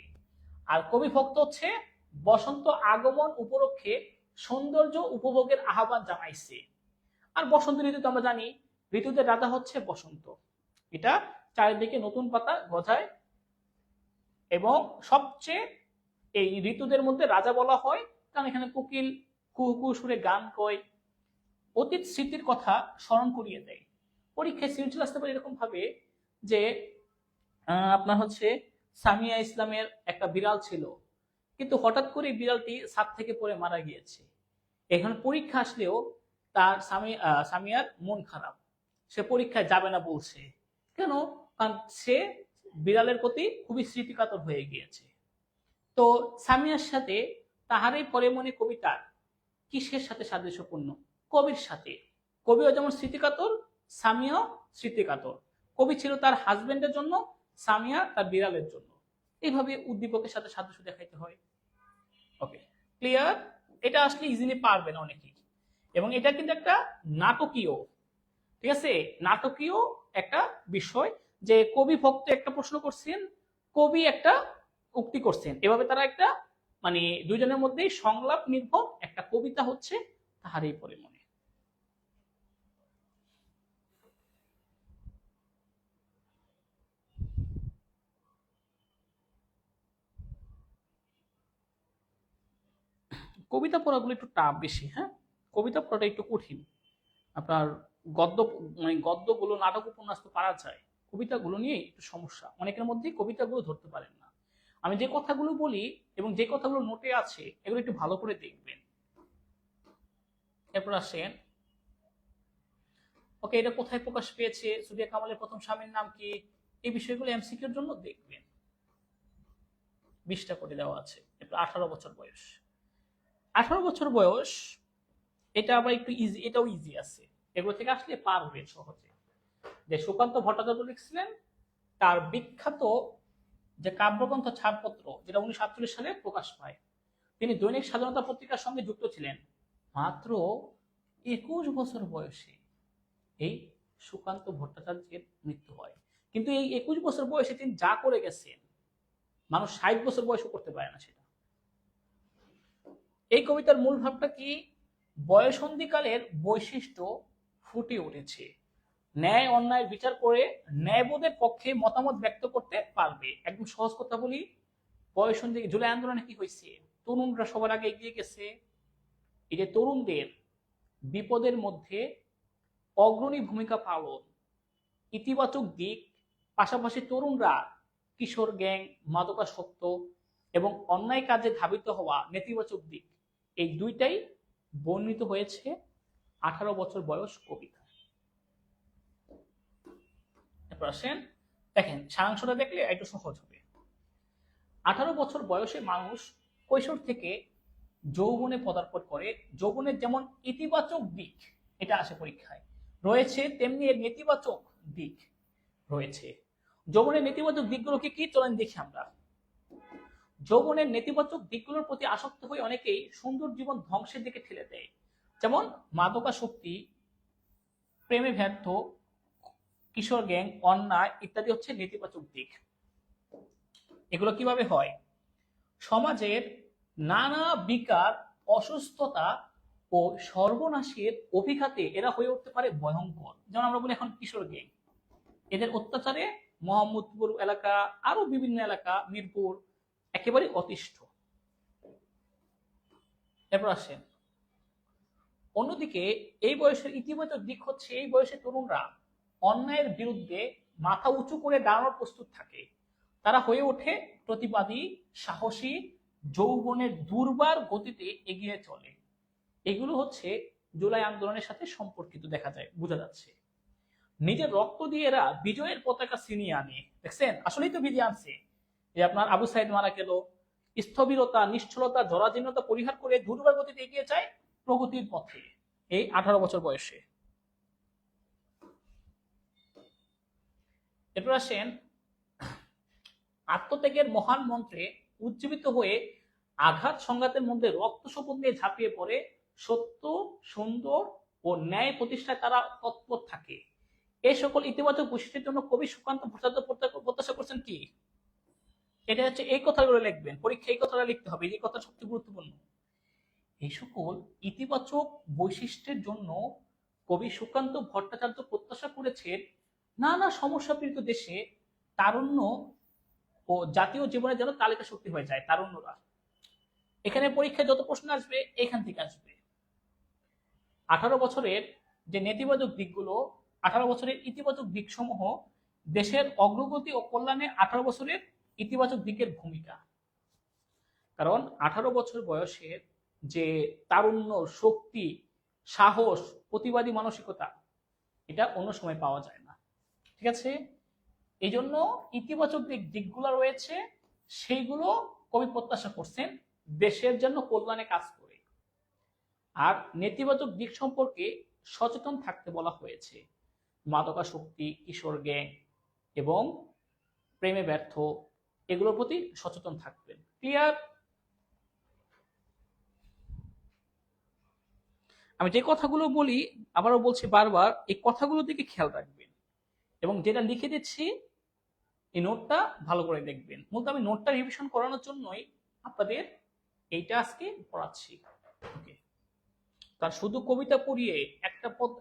আর কবি ভক্ত হচ্ছে বসন্ত আগমন উপলক্ষে সৌন্দর্য উপভোগের আহ্বান জানাইছে। আর বসন্ত ঋতু তো আমরা জানি, ঋতুদের রাজা হচ্ছে বসন্ত। এটা চারিদিকে নতুন পাতা গজায় এবং সবচেয়ে এই ঋতুদের মধ্যে রাজা বলা হয় কারণ এখানে কোকিল কুহু সুরে গান কয়, অতীত স্মৃতির কথা স্মরণ করিয়ে দেয়। পরীক্ষায় সৃজনশীল আসতে পারে এরকম ভাবে যে আপনার হচ্ছে সামিয়া ইসলামের একটা বিড়াল ছিল, কিন্তু হঠাৎ করে বিড়ালটি ছাদ থেকে পড়ে মারা গিয়েছে। এখন পরীক্ষা আসলেও তার সামিয়ার মন খারাপ, সে পরীক্ষায় যাবে না বলছে। কেন? কারণ সে বিড়ালের প্রতি খুবই স্মৃতিকাতর হয়ে গিয়েছে। তো সামিয়ার সাথে তাহারই পরে মনে কবিতা কিসের সাথে সাদৃশ্যপূর্ণ? কবির সাথে। কবিও যেমন স্মৃতিকাতর, সামিয়াও স্মৃতিকাতর। কবি ছিল তার হাজবেন্ডের জন্য, সামিয়া তার বিড়ালের জন্য। এইভাবে উদ্দীপকের সাথে সাদৃশ্য দেখাইতে হয়। ওকে, ক্লিয়ার? এটা আসলে ইজিলি পারবেন অনেকেই। এবং এটা কিন্তু একটা নাটকীয়, ঠিক আছে, নাটকীয় একটা বিষয় যে কবি ভক্ত একটা প্রশ্ন করছেন, কবি একটা উক্তি করছেন, এভাবে তারা একটা মানে দুইজনের মধ্যেই সংলাপ নির্ভর একটা কবিতা হচ্ছে তাহারই পরে মনে। কবিতা পড়াগুলো একটু টাফ বেশি, হ্যাঁ, কবিতা পড়াটা একটু কঠিন। আপনার গদ্য মানে গদ্যগুলো, নাটক উপন্যাস তো পারা যায়, কবিতাগুলো নিয়ে একটু সমস্যা, অনেকের মধ্যেই কবিতাগুলো ধরতে পারেন না। আমি যে কথাগুলো বলি এবং যে কথাগুলো নোটে আছে এগুলো একটু ভালো করে দেখবেন। এরপর আসেন, ওকে, এটা কোথায় প্রকাশ পেয়েছে, সুদিয়া কামালের প্রথম স্বামীর নাম কি, এই বিষয়গুলো এমসিকিউর জন্য দেখবেন। 20টা করে দেওয়া আছে। এরপর 18 বছর বয়স। 18 বছর বয়স, এটা আবার একটু ইজি, এটাও ইজি আছে, এগুলো থেকে আসলে পারবে সহজে। যে সুকান্ত ভট্টাচার্য লিখছিলেন তার বিখ্যাত যে কাব্যগ্রন্থ ছাড়পত্র, যেটা 1948 সালে প্রকাশ পায়। তিনি দৈনিক স্বাধীনতা পত্রিকার সঙ্গে যুক্ত ছিলেন। মাত্র 21 বছর বয়সে এই সুকান্ত ভট্টাচার্যের মৃত্যু হয়। কিন্তু এই 21 বছর বয়সে তিনি যা করে গেছেন, মানুষ 60 বছর বয়সও করতে পারে না সেটা। এই কবিতার মূল ভাবটা কি? বয়সন্ধিকালের বৈশিষ্ট্য ফুটে উঠেছে, ন্যায় অন্যায়ের বিচার করে ন্যায়বোধের পক্ষে মতামত ব্যক্ত করতে পারবে। একদম সহজ কথা বলি, বয়সন্ধি জুলাই আন্দোলনে কি হয়েছে? তরুণরা সবার আগে এগিয়ে গেছে। এই যে তরুণদের বিপদের মধ্যে অগ্রণী ভূমিকা পালন, ইতিবাচক দিক, পাশাপাশি তরুণরা কিশোর গ্যাং, মাদকাসক্ত এবং অন্যায় কাজে ধাবিত হওয়া নেতিবাচক দিক, এই দুইটাই বর্ণিত হয়েছে 18 বছর বয়স কবিতা। এরপর আসেন, দেখেন সারাংশটা দেখলে একটু সহজ হবে। 18 বছর বয়সে মানুষ কৈশোর থেকে যৌবনে পদার্পণ করে। যৌবনের যেমন ইতিবাচক দিক এটা আসে পরীক্ষায় রয়েছে, তেমনি এর নেতিবাচক দিক রয়েছে। যৌবনের নেতিবাচক দিকগুলো কি চলেন দেখি আমরা। যৌবনের নেতিবাচক দিকগুলোর প্রতি আসক্ত হয়ে অনেকেই সুন্দর জীবন ধ্বংসের দিকে ঠেলে দেয়, যেমন মাদকাসক্তি, প্রেমে ব্যর্থ, কিশোর গ্যাং, অন্যায় ইত্যাদি হচ্ছে নেতিবাচক দিক। এগুলো কিভাবে হয়? সমাজের নানা বিকার, অসুস্থতা ও সর্বনাশের অভিঘাতে এরা হয়ে উঠতে পারে ভয়ঙ্কর। যেমন আমরা বলি এখন কিশোর গ্যাং, এদের অত্যাচারে মোহাম্মদপুর এলাকা, আরো বিভিন্ন এলাকা, মিরপুর একেবারে অতিষ্ঠ। এরপর আসেন, অন্যদিকে এই বয়সের ইতিবাচক দিক হচ্ছে এই বয়সের তরুণরা অন্যায়ের বিরুদ্ধে মাথা উঁচু করে দাঁড়ানোর প্রস্তুত থাকে। তারা হয়ে ওঠে প্রতিবাদী, সাহসী, যৌবনের দুর্বার গতিতে এগিয়ে চলে। এগুলো হচ্ছে জুলাই আন্দোলনের সাথে সম্পর্কিত, দেখা যায়, বোঝা যাচ্ছে। নিজের রক্ত দিয়ে এরা বিজয়ের পতাকা ছিনিয়ে আনে। দেখছেন, আসলেই তো বিজয় আনছে। যে আপনার আবু সাইদ মারা গেল, স্থবিরতা, নিশ্চলতা, জরাজীর্ণতা পরিহার করে দুর্বার গতিতে এগিয়ে যায় প্রগতির পথে এই 18 বছর বয়সে। এরপর আসেন, আত্মত্যাগের মহান মন্ত্রে উজ্জীবিত হয়ে আঘাত সংঘাতের মধ্যে রক্ত শপথ নিয়ে ঝাঁপিয়ে পড়ে সত্য, সুন্দর ও ন্যায় প্রতিষ্ঠায় তারা তৎপর থাকে। এই সকল ইতিবাচক বৈশিষ্ট্যের জন্য কবি সুকান্ত ভট্টাচার্য প্রত্যাশা করছেন কি? এটা হচ্ছে, এই কথাগুলো লিখবেন পরীক্ষায়, এই কথাটা লিখতে হবে, এই কথা সবচেয়ে গুরুত্বপূর্ণ। এই সকল ইতিবাচক বৈশিষ্ট্যের জন্য কবি সুকান্ত ভট্টাচার্য প্রত্যাশা করেছেন নানা সমস্যাপীড়িত দেশে তারুণ্য ও জাতীয় জীবনে যেন তালিকা শক্তি হয়ে যায় তারুণ্যরা। এখানে পরীক্ষায় যত প্রশ্ন আসবে এখান থেকে আসবে। 18 বছরের যে নেতিবাচক দিকগুলো, 18 বছরের ইতিবাচক দিকসমূহ, দেশের অগ্রগতি ও কল্যাণে 18 বছরের ইতিবাচক দিকের ভূমিকা। কারণ 18 বছর বয়সের যে তারুণ্য, শক্তি, সাহস, প্রতিবাদী মানসিকতা, এটা অন্য সময় পাওয়া যায় না। ঠিক আছে, এই জন্য ইতিবাচক দিকগুলো রয়েছে, সেইগুলো কবি প্রত্যাশা করছেন দেশের জন্য কল্যাণে কাজ করে। আর নেতিবাচক দিক সম্পর্কে সচেতন থাকতে বলা হয়েছে। মাদকাসক্তি, কিশোর গ্যাং এবং প্রেমে ব্যর্থ, এগুলোর প্রতি সচেতন থাকবেন। ক্লিয়ার? আমি যে কথাগুলো বলি, আবারও বলছি বারবার, এই কথাগুলো দিকে খেয়াল রাখবেন এবং যেটা লিখে দিচ্ছি এই নোটটা ভালো করে দেখবেন। মূলত আমি নোটটা রিভিশন করানোর জন্যই আপনাদের এইটা আজকে পড়াচ্ছি। ওকে, তার শুধু কবিতা পড়িয়ে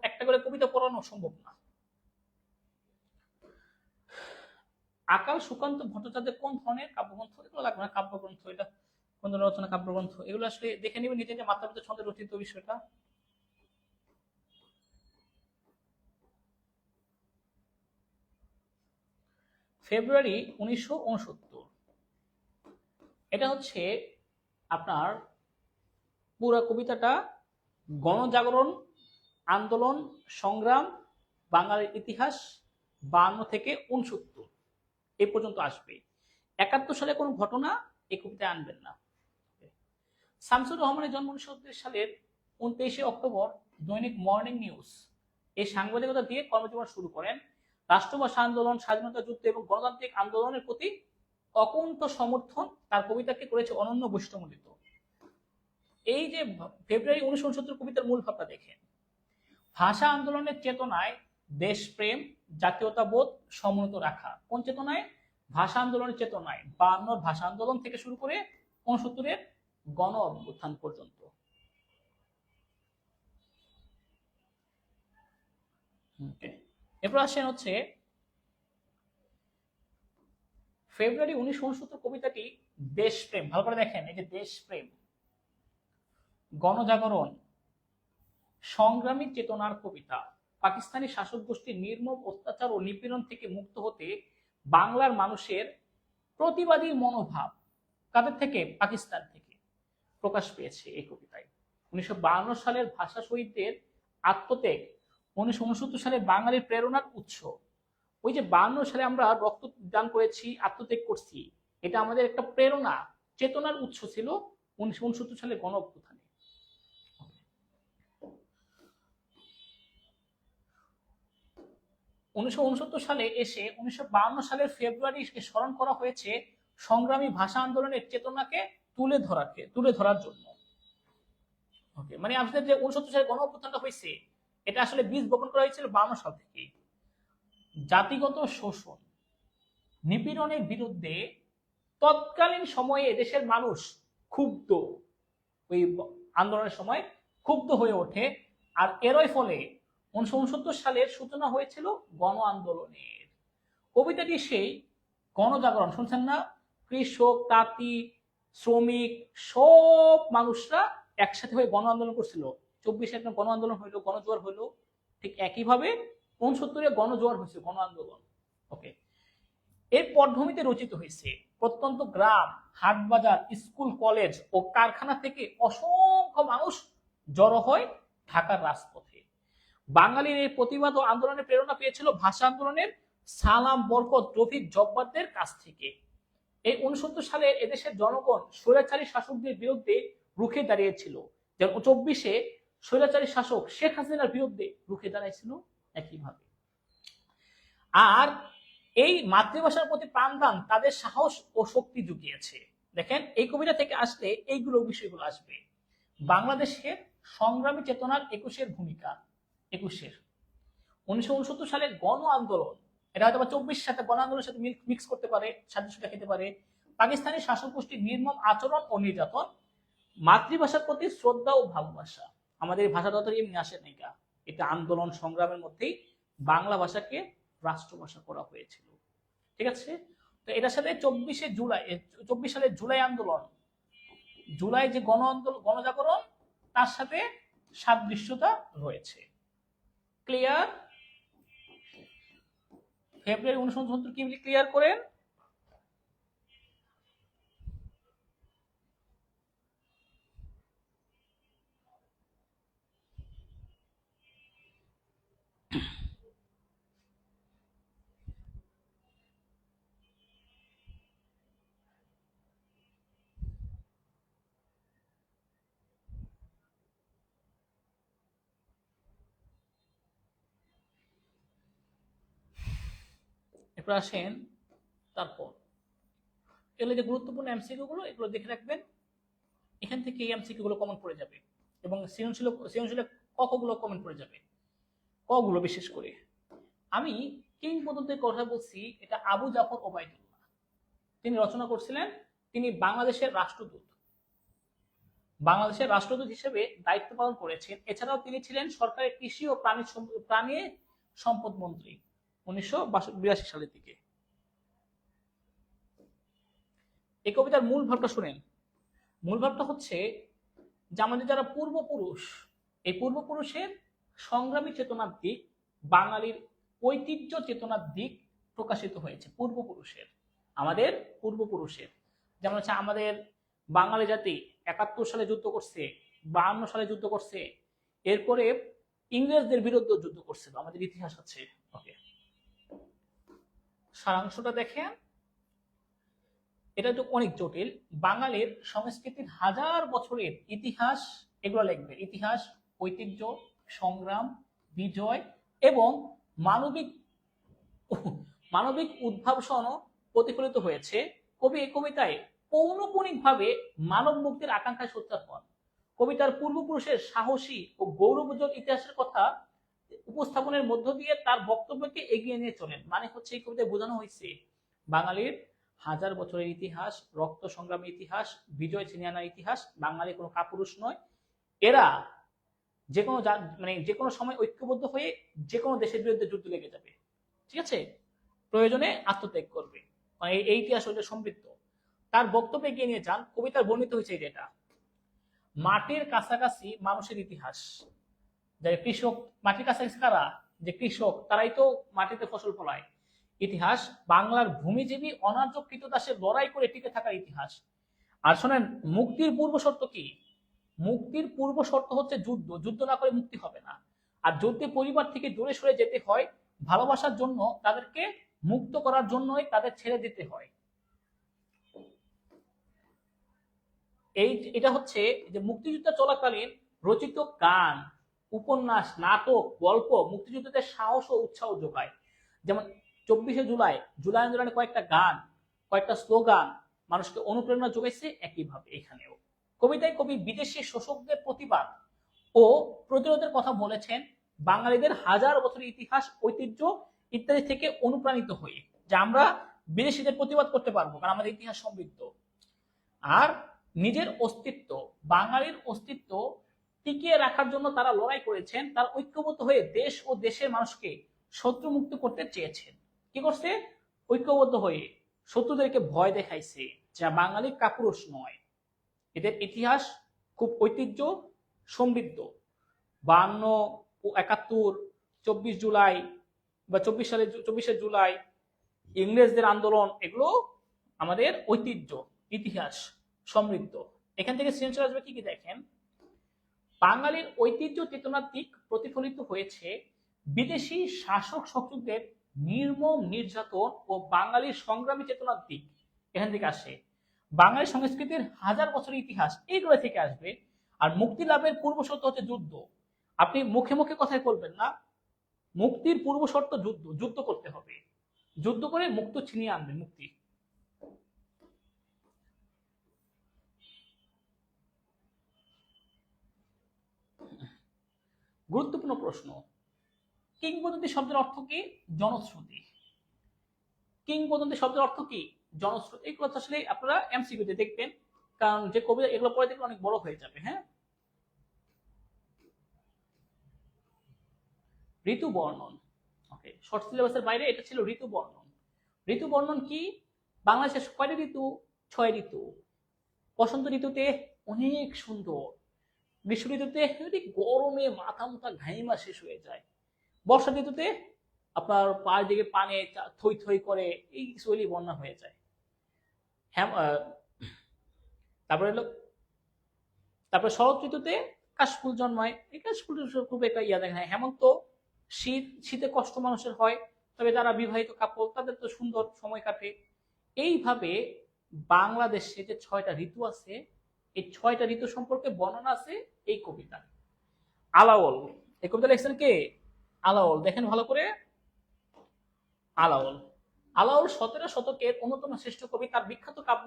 একটা করে কবিতা পড়ানো সম্ভব না। আকাল সুকান্ত ভট্টাচার্যের কোন ধরনের কাব্যগ্রন্থ? এগুলো লাগবে না, কাব্যগ্রন্থ, এটা কোন ধরনের রচনা, কাব্যগ্রন্থ, এগুলো আসলে দেখে নেবেন নিজে নিজে, মাত্রাপিত ছন্দে রচিত বিষয়টা। ফেব্রুয়ারি 1969। এটা হচ্ছে আপনার পুরো কবিতাটা গণজাগরণ আন্দোলন সংগ্রাম, বাঙালির ইতিহাস 52 থেকে 69 এই পর্যন্ত আসবে। 71 সালে কোনো ঘটনা এই কবিতায় আনবেন না। শামসুর রহমানের জন্ম 1930 সালের 29 অক্টোবর দৈনিক মর্নিং নিউজ এই সাংবাদিকতা দিয়ে কর্মজীবন শুরু করেন। রাষ্ট্রভাষা আন্দোলন, স্বাধীনতা যুদ্ধ এবং গণতান্ত্রিক আন্দোলনের প্রতি অকুণ্ঠ সমর্থন তার কবিতাকে করেছে অনন্য বৈশিষ্ট্যমণ্ডিত। এই যে ফেব্রুয়ারি 1969 কবিতার মূল ভাবটা দেখেন, ভাষা আন্দোলনের চেতনায় দেশপ্রেম, জাতীয়তাবোধ সমুন্নত রাখা। কোন চেতনায়? ভাষা আন্দোলনের চেতনায়। 52 ভাষা আন্দোলন থেকে শুরু করে 69 গণ অভ্যুত্থান পর্যন্ত। এরপর আসেন হচ্ছে ফেব্রুয়ারি 1969 কবিতাটি দেশপ্রেম। ভালো করে দেখেন, এই যে দেশপ্রেম, গণজাগরণ, সংগ্রামী চেতনার কবিতা। পাকিস্তানি শাসক গোষ্ঠীর নির্মম অত্যাচার ও নিপীড়ন থেকে মুক্ত হতে বাংলার মানুষের প্রতিবাদী মনোভাব কাদের থেকে? পাকিস্তান থেকে প্রকাশ পেয়েছে এই কবিতায়। 1952 সালের ভাষা শহীদদের আত্মত্যাগ 1969 সালে বাঙালির প্রেরণার উৎস। ওই যে 52 সালে আমরা রক্ত দান করেছি, আত্মত্যাগ করছি, এটা আমাদের একটা প্রেরণা, চেতনার উৎস ছিল 1969 সালে গণ অভ্যুত্থানে। 1969 সালে এসে 1952 সালের ফেব্রুয়ারিকে স্মরণ করা হয়েছে সংগ্রামী ভাষা আন্দোলনের চেতনাকে তুলে ধরার জন্য। ওকে, মানে আমাদের যে 69 সালে গণ অভ্যুত্থানটা হয়েছে, এটা আসলে বীজ বপন করা হয়েছিল 52 সাল থেকে। জাতিগত শোষণ নিপীড়নের বিরুদ্ধে তৎকালীন সময়ে দেশের মানুষ ক্ষুব্ধ, ওই আন্দোলনের সময় ক্ষুব্ধ হয়ে ওঠে। আর এরই ফলে 1969 সালের সূচনা হয়েছিল গণ আন্দোলনের। কবিতাটি সেই গণজাগরণ, শুনছেন না? কৃষক, তাঁতি, শ্রমিক সব মানুষরা একসাথে হয়ে গণ আন্দোলন করছিল। 24-এ একটা গণ আন্দোলন হইলো, গণজোয়ার হইলো, ঠিক একইভাবে 69-এ গণজোয়ার হয়েছে, গণ আন্দোলন। ওকে, এর পটভূমিতে রচিত হয়েছে। প্রত্যন্ত গ্রাম, হাট বাজার, স্কুল, কলেজ ও কারখানা থেকে অসংখ্য মানুষ জড়ো হয় ঢাকার রাজপথে। বাঙালির এই প্রতিবাদ ও আন্দোলনের প্রেরণা পেয়েছিল ভাষা আন্দোলনের সালাম, বরকত, রফিক, জব্বারদের কাছ থেকে। এই 69 সালে এদেশের জনগণ স্বৈরাচারী শাসকদের বিরুদ্ধে রুখে দাঁড়িয়েছিল, যেমন 24-এ স্বৈরাচারী শাসক শেখ হাসিনার বিরুদ্ধে রুখে দাঁড়াইছিল একইভাবে। আর এই মাতৃভাষার প্রতি প্রাণদান তাদের সাহস ও শক্তি জুগিয়েছে। দেখেন, এই কবিতা থেকে আসলে এইগুলো বিষয়গুলো আসবে। বাংলাদেশের সংগ্রামী চেতনার 21-এর ভূমিকা। 1969 সালের গণ আন্দোলন, এটা হয়তো 24 সাথে গণ আন্দোলনের সাথে মিক্স করতে পারে, সাদৃশ্যতা খেতে পারে। পাকিস্তানি শাসক গোষ্ঠীর নির্মম আচরণ ও নির্যাতন, মাতৃভাষার প্রতি শ্রদ্ধা ও ভালোবাসা। আমাদের এই ভাষাটা তো এমনি আসে নাই, এটা আন্দোলন সংগ্রামের মধ্যেই বাংলা ভাষাকে রাষ্ট্রভাষা করা হয়েছিল। ঠিক আছে, তো এটার সাথে 24 সালের জুলাই আন্দোলন, জুলাই যে গণ আন্দোলন, গণজাগরণ, তার সাথে সাদৃশ্যতা রয়েছে। ক্লিয়ার? ফেব্রুয়ারি 1969 কি ক্লিয়ার করেন? এরপর আসেন, তারপর এগুলো যে গুরুত্বপূর্ণ এমসিকিউ গুলো, এগুলো দেখে রাখবেন। এখান থেকে এই এমসিকিউ গুলো কমন পড়ে যাবে, এবং সৃজনশীল কগুলো কমন পড়ে যাবে, কগুলো বিশেষ করে। আমি কিংবদন্তির কথা বলছি, এটা আবু জাফর ওবায়দুল্লাহ, তিনি রচনা করছিলেন। তিনি বাংলাদেশের রাষ্ট্রদূত, হিসেবে দায়িত্ব পালন করেছেন। এছাড়াও তিনি ছিলেন সরকারের কৃষি ও প্রাণী সম্পদ মন্ত্রী 1982 সালের দিকে। এই কবিতার মূল ভাবটা শুনেন। মূল ভাবটা হচ্ছে যে আমাদের যারা পূর্বপুরুষ, এই পূর্বপুরুষের সংগ্রামী চেতনার দিক, বাঙালির ঐতিহ্য চেতনার দিক প্রকাশিত হয়েছে। আমাদের পূর্বপুরুষের, যেমন হচ্ছে আমাদের বাঙালি জাতি 71 সালে যুদ্ধ করছে, 52 সালে যুদ্ধ করছে, এরপরে ইংরেজদের বিরুদ্ধে যুদ্ধ করছিল, আমাদের ইতিহাস আছে। ওকে, সারাংশটা দেখেন, এটা তো অনেক জটিল। বাঙালির সংস্কৃতির হাজার বছরের ইতিহাস, এগুলো লিখবে। ইতিহাস, ঐতিহ্য, সংগ্রাম, বিজয় এবং মানবিক উদ্ভাবন প্রতিফলিত হয়েছে। কবি এই কবিতায় পৌনঃপুনিকভাবে মানব মুক্তির আকাঙ্ক্ষায় সোচ্চার হন। কবিতার পূর্বপুরুষের সাহসী ও গৌরবোজ্জ্বল ইতিহাসের কথা উপস্থাপনের মধ্য দিয়ে তার বক্তব্যকে এগিয়ে নিয়ে চলেন। মানে হচ্ছে এই কবিতায় বোঝানো হয়েছে বাঙালির হাজার বছরের ইতিহাস, রক্ত সংগ্রামের ইতিহাস, বিজয় ছিনিয়ে আনার ইতিহাস। বাঙালি কোনো কাপুরুষ নয়, এরা যে কোনো সময় ঐক্যবদ্ধ হয়ে যে কোনো দেশের বিরুদ্ধে যুদ্ধ লেগে যাবে। ঠিক আছে, প্রয়োজনে আত্মত্যাগ করবে। মানে এই ইতিহাস হইলে সমৃদ্ধ। তার বক্তব্যে এগিয়ে নিয়ে যান। কবিতার বর্ণিত হয়েছে এটা মাটির কাছাকাছি মানুষের ইতিহাস। যে কৃষক, মাটির কাছাকাছি কারা? যে কৃষক, তারাই তো মাটিতে ফসল ফলায়। ইতিহাস বাংলার ভূমিজীবী অনার্য কৃতদাসের লড়াই করে টিকে থাকার ইতিহাস। আর শোনেন, মুক্তির পূর্ব শর্ত কি? মুক্তির পূর্ব শর্ত হচ্ছে যুদ্ধ। যুদ্ধ না করে মুক্তি হবে না। আর যুদ্ধে পরিবার থেকে দূরে সরে যেতে হয়, ভালোবাসার জন্য, তাদেরকে মুক্ত করার জন্যই তাদের ছেড়ে দিতে হয়। এটা হচ্ছে যে মুক্তিযুদ্ধ চলাকালীন রচিত গান, উপন্যাস, নাটক, গল্প মুক্তিযুদ্ধের সাহস ও উৎসাহ যোগায়। যেমন 24শে জুলাই আন্দোলনে কয়েকটা গান, কয়েকটা স্লোগান মানুষকে অনুপ্রেরণা যোগাইছে। একইভাবে এখানেও কবিতায় কবি বিদেশি শোষকদের প্রতিবাদ ও প্রতিরোধের কথা বলেছেন। বাঙালিদের হাজার বছরের ইতিহাস, ঐতিহ্য ইত্যাদি থেকে অনুপ্রাণিত হয়ে, যে আমরা বিদেশিদের প্রতিবাদ করতে পারবো কারণ আমাদের ইতিহাস সমৃদ্ধ। আর নিজের অস্তিত্ব, বাঙালির অস্তিত্ব টিকিয়ে রাখার জন্য তারা লড়াই করেছেন, তার ঐক্যবদ্ধ হয়ে দেশ ও দেশের মানুষকে শত্রুমুক্ত করতে চেয়েছেন। কি করছে? ঐক্যবদ্ধ হয়ে শত্রুদেরকে ভয় দেখাইছে, যা বাঙালি কাপুরুষ নয়। এদের ইতিহাস খুব ঐতিহ্য সমৃদ্ধ। 52, 71, 24 জুলাই বা 24শে জুলাই, ইংরেজদের আন্দোলন, এগুলো আমাদের ঐতিহ্য, ইতিহাস সমৃদ্ধ। এখান থেকে সৃজনশীল আসবে কি কি দেখেন। বাঙালির ঐতিহ্য চেতনার দিক প্রতিফলিত হয়েছে বিদেশি শাসক শত্রুদের নির্মম নির্যাতন ও বাঙালির সংগ্রামী চেতনার দিক এখান থেকে আসে। বাঙালি সংস্কৃতির হাজার বছরের ইতিহাস এইগুলো থেকে আসবে। আর মুক্তি লাভের পূর্ব শর্ত হচ্ছে যুদ্ধ। আপনি মুখে মুখে কথাই বলবেন না, মুক্তির পূর্ব শর্ত যুদ্ধ। যুদ্ধ করতে হবে, যুদ্ধ করে মুক্ত ছিনিয়ে আনবে মুক্তি। গুরুত্বপূর্ণ প্রশ্ন, কিংবদন্তি শব্দের অর্থ কি? জনশ্রুতি। কিংবদন্তি শব্দের অর্থ কি? জনশ্রুতি। এগুলো আসলে আপনারা এমসিকিউতে দেখবেন, কারণ যে কবিতা এগুলো পড়ে দেখলে অনেক বড় হয়ে যাবে। হ্যাঁ, ঋতু বর্ণন। ওকে, শর্ট সিলেবাসের বাইরে এটা ছিল ঋতু বর্ণন। ঋতু বর্ণন কি? বাংলাদেশের কয়টা ঋতু? 6 ঋতু। বসন্ত ঋতুতে অনেক সুন্দর, গ্রীষ্ম ঋতুতে গরমে মাথা মুথা ঘাইমা শেষ হয়ে যায়, বর্ষা ঋতুতে আপনার পায়ের দিকে পানে থই থই করে, এই শৈলী বন্যা হয়ে যায়। তারপরে তারপরে শরৎ ঋতুতে কাশফুল জন্মায়, এই কাশফুল খুব একটা ইয়া দেখে। হেমন্ত, শীতে কষ্ট মানুষের হয়, তবে যারা বিবাহিত কাপল তাদের তো সুন্দর সময় কাটে। এইভাবে বাংলাদেশে যে 6টা ঋতু আছে, এই 6টা ঋতু সম্পর্কে বর্ণনা আছে এই কবিতা। আলাওল, এই কবিতা লিখছেন কে? আলাওল। দেখেন ভালো করে, আলাওল। আলাওল 17 শতকের অন্যতম শ্রেষ্ঠ কবি। তার বিখ্যাত কাব্য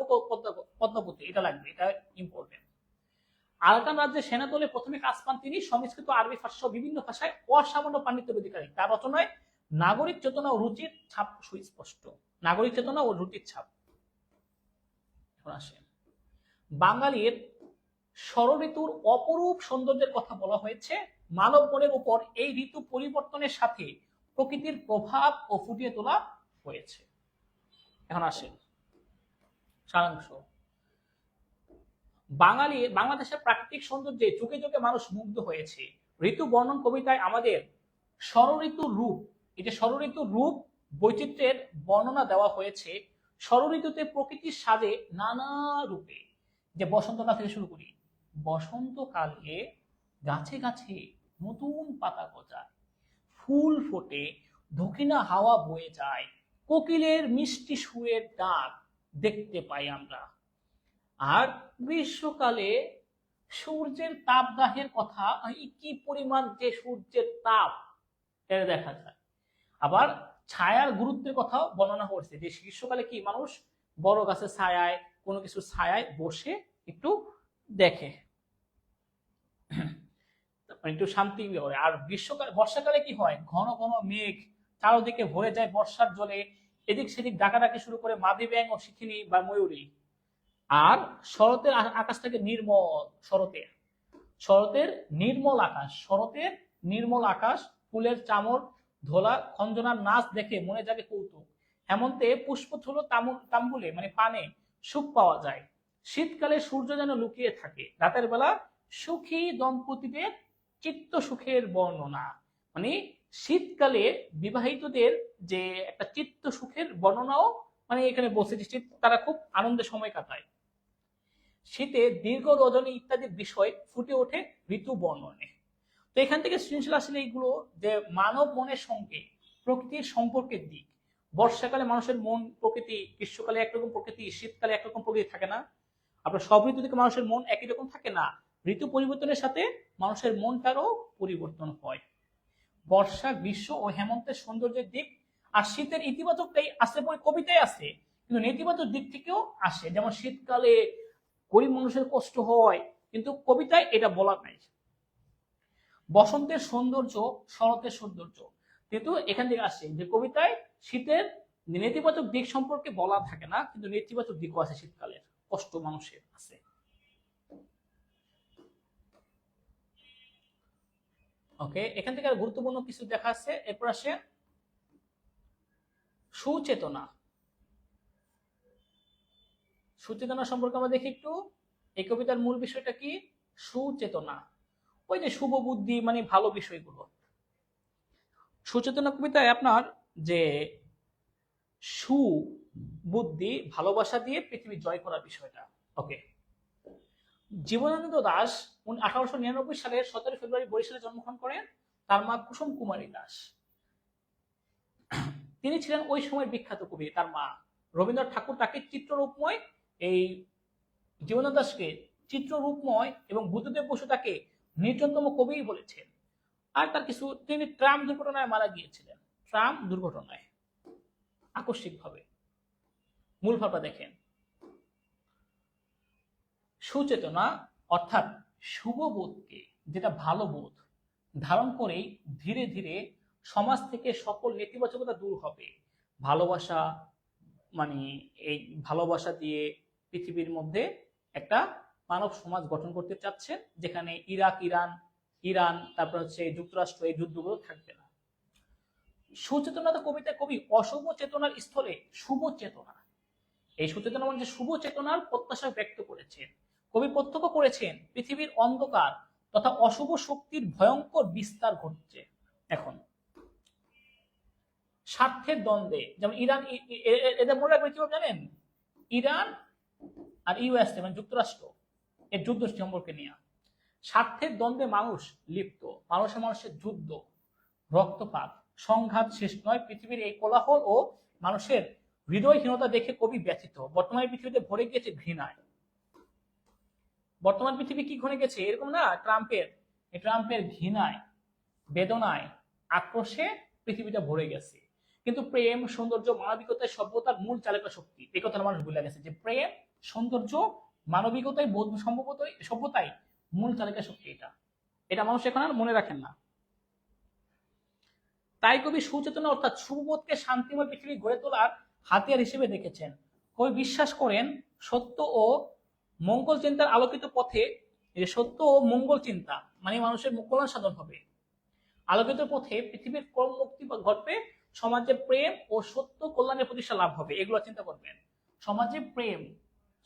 পদ্মাবতী, এটা লাগবে, এটা ইম্পর্টেন্ট। আরাকান রাজ্যের সেনাদলে প্রথমে কাজ পান তিনি। সংস্কৃত, আরবি, ফার্সি সহ বিভিন্ন ভাষায় অসামান্য পাণ্ডিত্যের অধিকারী। তার রচনায় নাগরিক চেতনা ও রুচির ছাপ সুস্পষ্ট। নাগরিক চেতনা ও রুচির ছাপ। এখন আসে, বাঙালির ষড়ঋতুর অপরূপ সৌন্দর্যের কথা বলা হয়েছে। মানব মনের উপর এই ঋতু পরিবর্তনের সাথে প্রকৃতির প্রভাব ও ফুটিয়ে তোলা হয়েছে। এখন আসে সারাংশ। বাংলাদেশের প্রাকৃতিক সৌন্দর্যে যুগে যুগে মানুষ মুগ্ধ হয়েছে। ঋতু বর্ণন কবিতায় আমাদের ষড়ঋতুর রূপ, এই যে ষড়ঋতুর রূপ বৈচিত্র্যের বর্ণনা দেওয়া হয়েছে। ষড়ঋতুতে প্রকৃতির সাজে নানা রূপে, যে বসন্তকাল থেকে শুরু করি, বসন্তকালে গাছে গাছে নতুন পাতা গজায়, ফুল ফোটে, দক্ষিণা হাওয়া বয়ে যায়, কোকিলের মিষ্টি সুরের ডাক দেখতে পাই আমরা। আর গ্রীষ্মকালে সূর্যের তাপদাহের কথা, কি পরিমাণ যে সূর্যের তাপ এটা দেখা যায়। আবার ছায়ার গুরুত্বের কথা বর্ণনা করছে, যে গ্রীষ্মকালে কি মানুষ বড় গাছের ছায়ায়, কোনো কিছু ছায়ায় বসে একটু দেখে, একটু শান্তি করে। আর বর্ষাকালে কি হয়? ঘন ঘন মেঘ চারদিকে ভরে যায় বর্ষার জলে, এদিক সেদিক ডাকাডাকি শুরু করে মাদি ব্যাঙ ও শিখিনি বা ময়ূরী। আর শরতের আকাশটাকে নির্মল, শরতের নির্মল আকাশ, শরতের নির্মল আকাশ, ফুলের চামর ধোলা খঞ্জনার নাচ দেখে মনে জাগে কৌতুক। হেমন্তে পুষ্পথল তাম্বুলে মানে পানে সুখ পাওয়া যায়। শীতকালে সূর্য যেন লুকিয়ে থাকে। রাতের বেলা সুখী দম্পতিদের চিত্ত সুখের বর্ণনা, মানে শীতকালে বিবাহিতদের যে একটা চিত্ত সুখের বর্ণনাও মানে এখানে বলছে, যে তারা খুব আনন্দের সময় কাটায়। শীতে দীর্ঘ রজনী ইত্যাদি বিষয় ফুটে ওঠে ঋতু বর্ণনে। তো এখান থেকে সৃজনশীল আসলে এইগুলো, যে মানব মনের সঙ্গে প্রকৃতির সম্পর্কের দিক। বর্ষাকালে মানুষের মন প্রকৃতি, গ্রীষ্মকালে একরকম প্রকৃতি, শীতকালে একরকম প্রকৃতি থাকে না। আপনার সব ঋতু থেকে মানুষের মন একই রকম থাকে না। ঋতু পরিবর্তনের সাথে মানুষের মনটারও পরিবর্তন হয়। বর্ষা, গ্রীষ্ম ও হেমন্তের সৌন্দর্যের দিক, আর শীতের ইতিবাচকটাই আছে কবিতায় আছে, কিন্তু নেতিবাচক দিক থেকেও আসে। যেমন শীতকালে গরিব মানুষের কষ্ট হয়, কিন্তু কবিতায় এটা বলা নাই। বসন্তের সৌন্দর্য, শরতের সৌন্দর্য, কিন্তু এখান থেকে আসছে যে কবিতায় শীতের নেতিবাচক দিক সম্পর্কে বলা থাকে না, কিন্তু নেতিবাচক দিকও আছে, শীতকালের কষ্ট মানুষের আছে। ওকে, এখান থেকে আর গুরুত্বপূর্ণ কিছু দেখা আছে। এরপর আসে সুচেতনা। সুচেতনা সম্পর্কে আমরা দেখি একটু। এই কবিতার মূল বিষয়টা কি? সুচেতনা। ওই যে শুভ বুদ্ধি, মানে ভালো বিষয়গুলো। সুচেতনা কবিতায় আপনার যে সুবুদ্ধি, ভালোবাসা দিয়ে পৃথিবী জয় করার বিষয়টা। ওকে, জীবনানন্দ দাশ 1899 সালের 17 ফেব্রুয়ারি বরিশালে জন্মগ্রহণ করেন। তার মা কুসুম কুমারী দাস। তিনি ছিলেন ওই সময়ের বিখ্যাত কবি। তার মা রবীন্দ্রনাথ ঠাকুর তাকে চিত্ররূপময়, এই জীবনানন্দ দাশকে চিত্ররূপময়, এবং বুদ্ধদেব বসু তাকে নির্জনতম কবি বলেছেন। আর তার কিছু, তিনি ট্রাম দুর্ঘটনায় মারা গিয়েছিলেন। ট্রাম দুর্ঘটনায় আকস্মিকভাবে। মূল ভাবটা দেখেন, সুচেতনা অর্থাৎ শুভবোধকে, যেটা ভালো বোধ ধারণ করেই ধীরে ধীরে সমাজ থেকে সকল নেতিবাচকতা দূর হবে। ভালোবাসা, মানে এই ভালোবাসা দিয়ে পৃথিবীর মধ্যে একটা মানব সমাজ গঠন করতে চাচ্ছেন, যেখানে ইরাক, ইরান, তারপর হচ্ছে যুক্তরাষ্ট্র, এই যুদ্ধগুলো থাকবে না। সুচেতনতা কবিতা কবি অশুভ চেতনার স্থলে শুভ চেতনা, এই সুচেতনা মানে শুভ চেতনার প্রত্যাশা ব্যক্ত করেছেন। কবি প্রত্যক্ষ করেছেন পৃথিবীর অন্ধকার তথা অশুভ শক্তির ভয়ঙ্কর বিস্তার ঘটছে এখন। স্বার্থের দ্বন্দ্বে, যেমন ইরান, এদের মনে রাখবেন কিভাবে জানেন? ইরান আর ইউএস, মানে যুক্তরাষ্ট্র, এর যুদ্ধ সম্পর্কে নিয়ে। স্বার্থের দ্বন্দ্বে মানুষ লিপ্ত, মানুষের যুদ্ধ, রক্তপাত, সংঘাত শেষ নয়। পৃথিবীর এই কোলাহল ও মানুষের হৃদয়হীনতা দেখে কবি ব্যথিত। বর্তমানে পৃথিবীতে ভরে গিয়েছে ঘৃণায়। বর্তমান পৃথিবী কি ঘটে গেছে এরকম না? ট্রাম্পের ঘৃণায়, বেদনায়, আক্রোশে পৃথিবীটা ভরে গেছে। কিন্তু প্রেম, সৌন্দর্য, মানবিকতায় সভ্যতার মূল চালিকা শক্তি, এই কথা মানুষ ভুলে গেছে, যে প্রেম, সৌন্দর্য, মানবিকতায়, সভ্যতায় মূল চালিকা শক্তি। এটা মানুষ এখন আর মনে রাখেন না। তাই কবি সুচেতনা অর্থাৎ শুভবোধকে শান্তিময় পৃথিবী গড়ে তোলার হাতিয়ার হিসেবে দেখেছেন। কবি বিশ্বাস করেন সত্য ও মঙ্গল চিন্তার আলোকিত পথে, যে সত্য ও মঙ্গল চিন্তা মানে মানুষের কল্যাণ সাধন হবে। আলোকিত পথে পৃথিবীর ক্রম মুক্তি ঘটবে, সমাজে প্রেম ও সত্য কল্যাণের প্রতিষ্ঠা লাভ হবে। এগুলো চিন্তা করবেন, সমাজে প্রেম,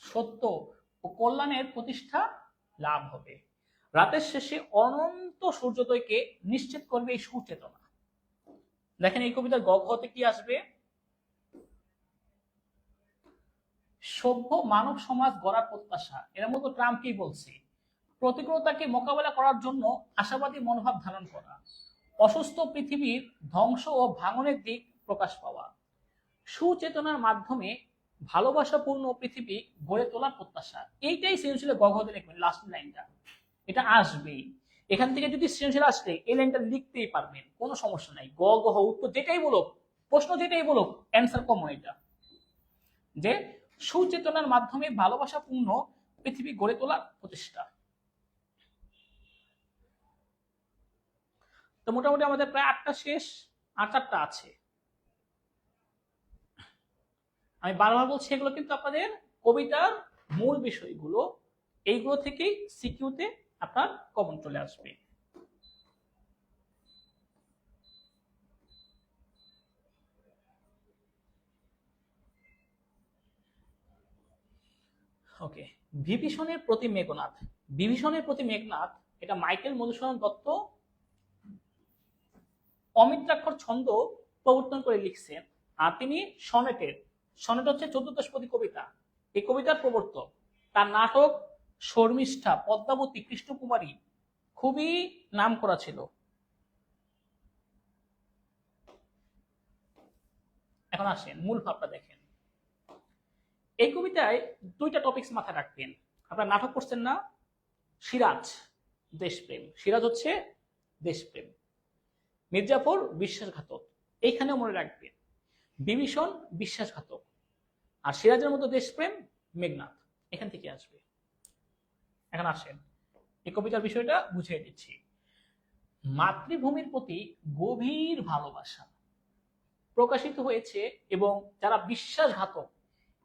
সত্য ও কল্যাণের প্রতিষ্ঠা লাভ হবে। রাতের শেষে অনন্ত সূর্যোদয়কে নিশ্চিত করবে এই সুচেতনা। দেখেন এই কবিতার গতে কি আসবে? সভ্য মানব সমাজ গড়ার প্রত্যাশা। এর মতো ট্রাম্প কি বলছে? প্রতিকূলতাকে মোকাবেলা করার জন্য আশাবাদী মনোভাব ধারণ করা, অসুস্থ পৃথিবীর ধ্বংস ও ভাঙনের দিক প্রকাশ পাওয়া, সুচেতনার মাধ্যমে ভালোবাসাপূর্ণ পৃথিবী গড়ে তোলার প্রত্যাশা। এইটাই সৃজনশীল গঘতে লিখবেন, লাস্ট লাইনটা। এটা আসবেই। এখান থেকে যদি সৃজনশীল আসলে এই লাইনটা লিখতেই পারবেন, কোনো সমস্যা নাই। গ গহ উত্তর যেটাই বলো, প্রশ্ন যেটাই বলো, অ্যান্সার কমন এটা, যে সুচেতনার মাধ্যমে ভালোবাসাপূর্ণ পৃথিবী গড়ে তোলার প্রচেষ্টা। তো মোটামুটি আমাদের প্রায় 8টা শেষ, আর 4টা আছে। আমি বারবার বলছি, এগুলো কিন্তু আপনাদের কবিতার মূল বিষয়গুলো, এইগুলো থেকেই সিকিউতে আপনার কমন চলে আসবে। ওকে, বিভীষণের প্রতি মেঘনাদ। বিভীষণের প্রতি মেঘনাদ, এটা মাইকেল মধুসূদন দত্ত অমিত্রাক্ষর ছন্দ প্রবর্তন করে লিখছেন। আর তিনি সনেট হচ্ছে 14দশপদী কবিতা, এই কবিতার প্রবর্তক। তার নাটক শর্মিষ্ঠা, পদ্মাবতী, কৃষ্ণকুমারী খুবই নাম করা ছিল। এখন আসেন মূল ভাবটা দেখেন। এই কবিতায় 2টা টপিকস মাথায় রাখবেন। আপনারা নাটক করছেন না? সিরাজ দেশপ্রেম, সিরাজ হচ্ছে দেশপ্রেম, মির্জাফর বিশ্বাসঘাতক, এইখানেও মনে রাখবেন। বিভীষণ বিশ্বাসঘাতক, আর সিরাজের মতো দেশপ্রেম মেঘনাদ, এখান থেকে আসবে। এখন আসেন এই কবিতার বিষয়টা বুঝিয়ে দিচ্ছি। মাতৃভূমির প্রতি গভীর ভালোবাসা প্রকাশিত হয়েছে, এবং যারা বিশ্বাসঘাতক,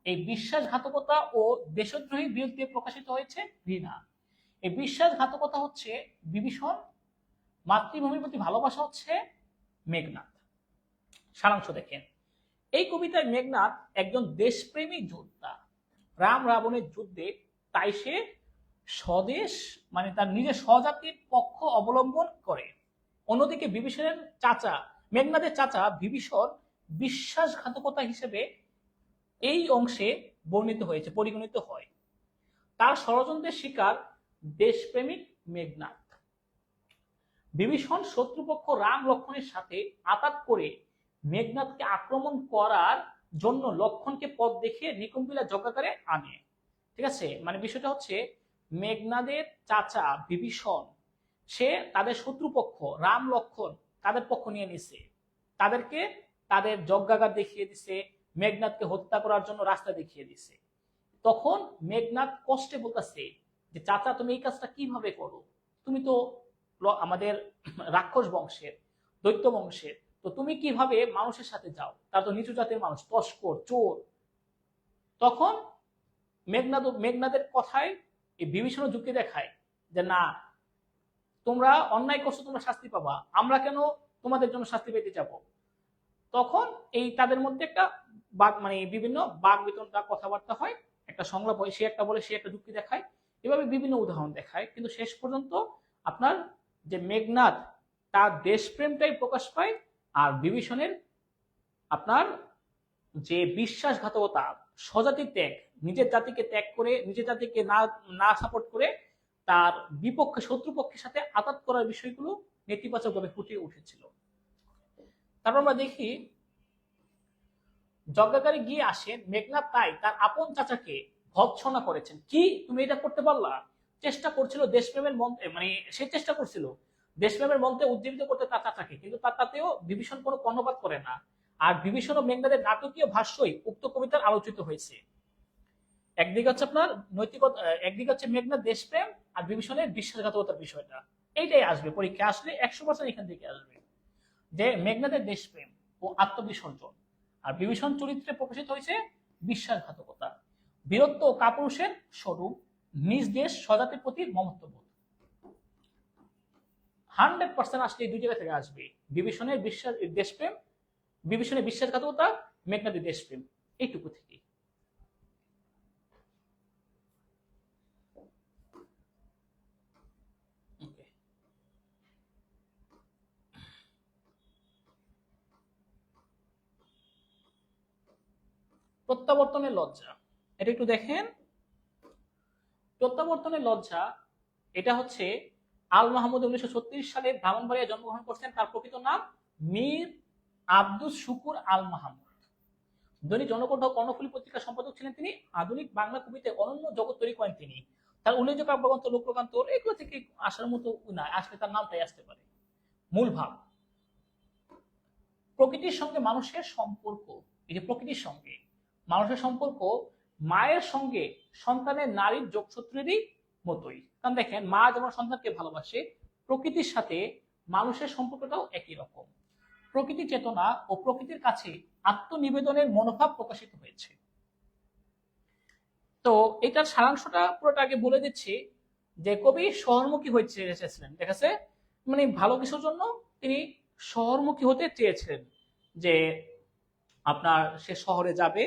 এই বিশ্বাসঘাতকতা ও দেশদ্রোহীর বিরুদ্ধে প্রকাশিত হয়েছে ঘৃণা। এই বিশ্বাসঘাতকতা হচ্ছে বিভীষণ, মাতৃভূমির প্রতি ভালোবাসা হচ্ছে মেঘনাদ। সারাংশ দেখেন, এই কবিতায় মেঘনাদ একজন দেশপ্রেমী যোদ্ধা। রাম রাবণের যুদ্ধে তাই সে স্বদেশ মানে তার নিজের স্বজাতির পক্ষ অবলম্বন করে। অন্যদিকে বিভীষণের চাচা, মেঘনাদের চাচা বিভীষণ বিশ্বাসঘাতকতা হিসেবে এই অংশে বর্ণিত হয়েছে, পরিগণিত হয়। তার ষড়যন্ত্রের শিকার দেশপ্রেমিক মেঘনাদ। বিভীষণ শত্রুপক্ষ রাম লক্ষ্মণের সাথে আঘাত করে মেঘনাদকে আক্রমণ করার জন্য লক্ষ্মণকে পথ দেখিয়ে নিকুম্বিলা যজ্ঞাকারে আনে। ঠিক আছে, মানে বিষয়টা হচ্ছে মেঘনাদের চাচা বিভীষণ সে তাদের শত্রুপক্ষ রাম লক্ষ্মণ তাদের পক্ষ নিয়ে নিছে, তাদেরকে তাদের যজ্ঞাগার দেখিয়ে দিছে, মেঘনাদকে হত্যা করার জন্য রাস্তা দেখিয়ে দিছে। তখন মেঘনাদ কষ্টে বলতেছে যে চাচা তুমি এই কাজটা কিভাবে করো, তুমি তো আমাদের রাক্ষস বংশের, দৈত্য বংশের, তো তুমি কিভাবে মানুষের সাথে যাও, তার তো নিচু জাতের মানুষ, তস্কর, চোর। তখন মেঘনাদের কথায় এই বিভীষণ যুক্তি দেখায় যে না, তোমরা অন্যায় করছো, তোমরা শাস্তি পাবা, আমরা কেন তোমাদের জন্য শাস্তি পেতে যাব। তখন এই তাদের মধ্যে একটা মানে বিভিন্ন বাক বিতণ্ডা কথাবার্তা হয়, একটা সংলাপ হয়, সে একটা বলে সে একটা যুক্তি দেখায়, এভাবে বিভিন্ন উদাহরণ দেখায়। কিন্তু শেষ পর্যন্ত আপনার যে মেঘনাদ তার দেশপ্রেমটাই প্রকাশ পায়, আর বিভীষণের আপনার যে বিশ্বাসঘাতকতা, স্বজাতি ত্যাগ, নিজের জাতিকে ত্যাগ করে, নিজের জাতিকে না সাপোর্ট করে তার বিপক্ষে শত্রুপক্ষের সাথে আঘাত করার বিষয়গুলো নেতিবাচকভাবে ফুটিয়ে উঠেছিল। তারপর আমরা দেখি যজ্ঞাগারে গিয়ে আসেন মেঘনাদ, তাই তার আপন চাচাকে ভৎসনা করেছেন। কি তুমি এটা করতে পারলা? চেষ্টা করছিল দেশপ্রেমের মন্ত্রে, মানে সে চেষ্টা করছিল দেশপ্রেমের মন্ত্রে উজ্জীবিত করতে তার চাচাকে, কিন্তু তাতেও বিভীষণ কোনো কর্ণপাত করে না। আর বিভীষণ ও মেঘনাদের নাটকীয় ভাষ্যই উক্ত কবিতার আলোচিত হয়েছে। একদিকে হচ্ছে আপনার নৈতিকতা, একদিকে হচ্ছে মেঘনাদ দেশপ্রেম, আর বিভীষণের বিশ্বাসঘাতকতার বিষয়টা। এইটাই আসবে পরীক্ষা, আসলে 100% এখান থেকে আসবে যে মেঘনাদের দেশপ্রেম ও আত্মবিসর্জন, আর বিভীষণ চরিত্রে প্রকাশিত হয়েছে বিশ্বাসঘাতকতা, বীরত্ব ও কাপুরুষের স্বরূপ, নিজ দেশ স্বজাতির প্রতি মমত্ববোধ। 100% আসলে এই দুই জায়গা থেকে আসবে, বিভীষণের দেশপ্রেম, বিভীষণের বিশ্বাসঘাতকতা, মেঘনাদের দেশপ্রেম, এইটুকু থেকে। প্রত্যাবর্তনের লজ্জা, এটা একটু দেখেন। প্রত্যাবর্তনের লজ্জা এটা হচ্ছে আল মাহমুদ 1936 সালে ব্রাহ্মণবাড়িয়ায় জন্মগ্রহণ করছেন। তার প্রকৃত নাম মীর আব্দুস শুকুর আল মাহমুদ। দৈনিক জনকণ্ঠ কর্ণফুলী পত্রিকার সম্পাদক ছিলেন তিনি। আধুনিক বাংলা কবিতে অনন্য জগৎ তৈরি করেন তিনি। তার উল্লেখযোগ্য কাব্যগ্রন্থ, লোকপ্রকান্ত, এগুলো থেকে আসার মতো না, আসলে তার নামটাই আসতে পারে। মূল ভাব, প্রকৃতির সঙ্গে মানুষের সম্পর্ক। এই যে প্রকৃতির সঙ্গে মানুষের সম্পর্ক মায়ের সঙ্গে সন্তানের নারীর যোগসূত্রেরই মতোই। কারণ দেখেন, মা যেমন সন্তানকে ভালোবাসে, প্রকৃতির সাথে মানুষের সম্পর্কটাও একই রকম। প্রকৃতি চেতনা ও প্রকৃতির কাছে আত্মনিবেদনের মনোভাব প্রকাশিত হয়েছে। তো এটার সারাংশটা পুরোটা আগে বলে দিচ্ছি যে কবি শহরমুখী হতে চেয়েছিলেন, ঠিক আছে, মানে ভালো কিছুর জন্য তিনি শহরমুখী হতে চেয়েছিলেন, যে আপনার সে শহরে যাবে,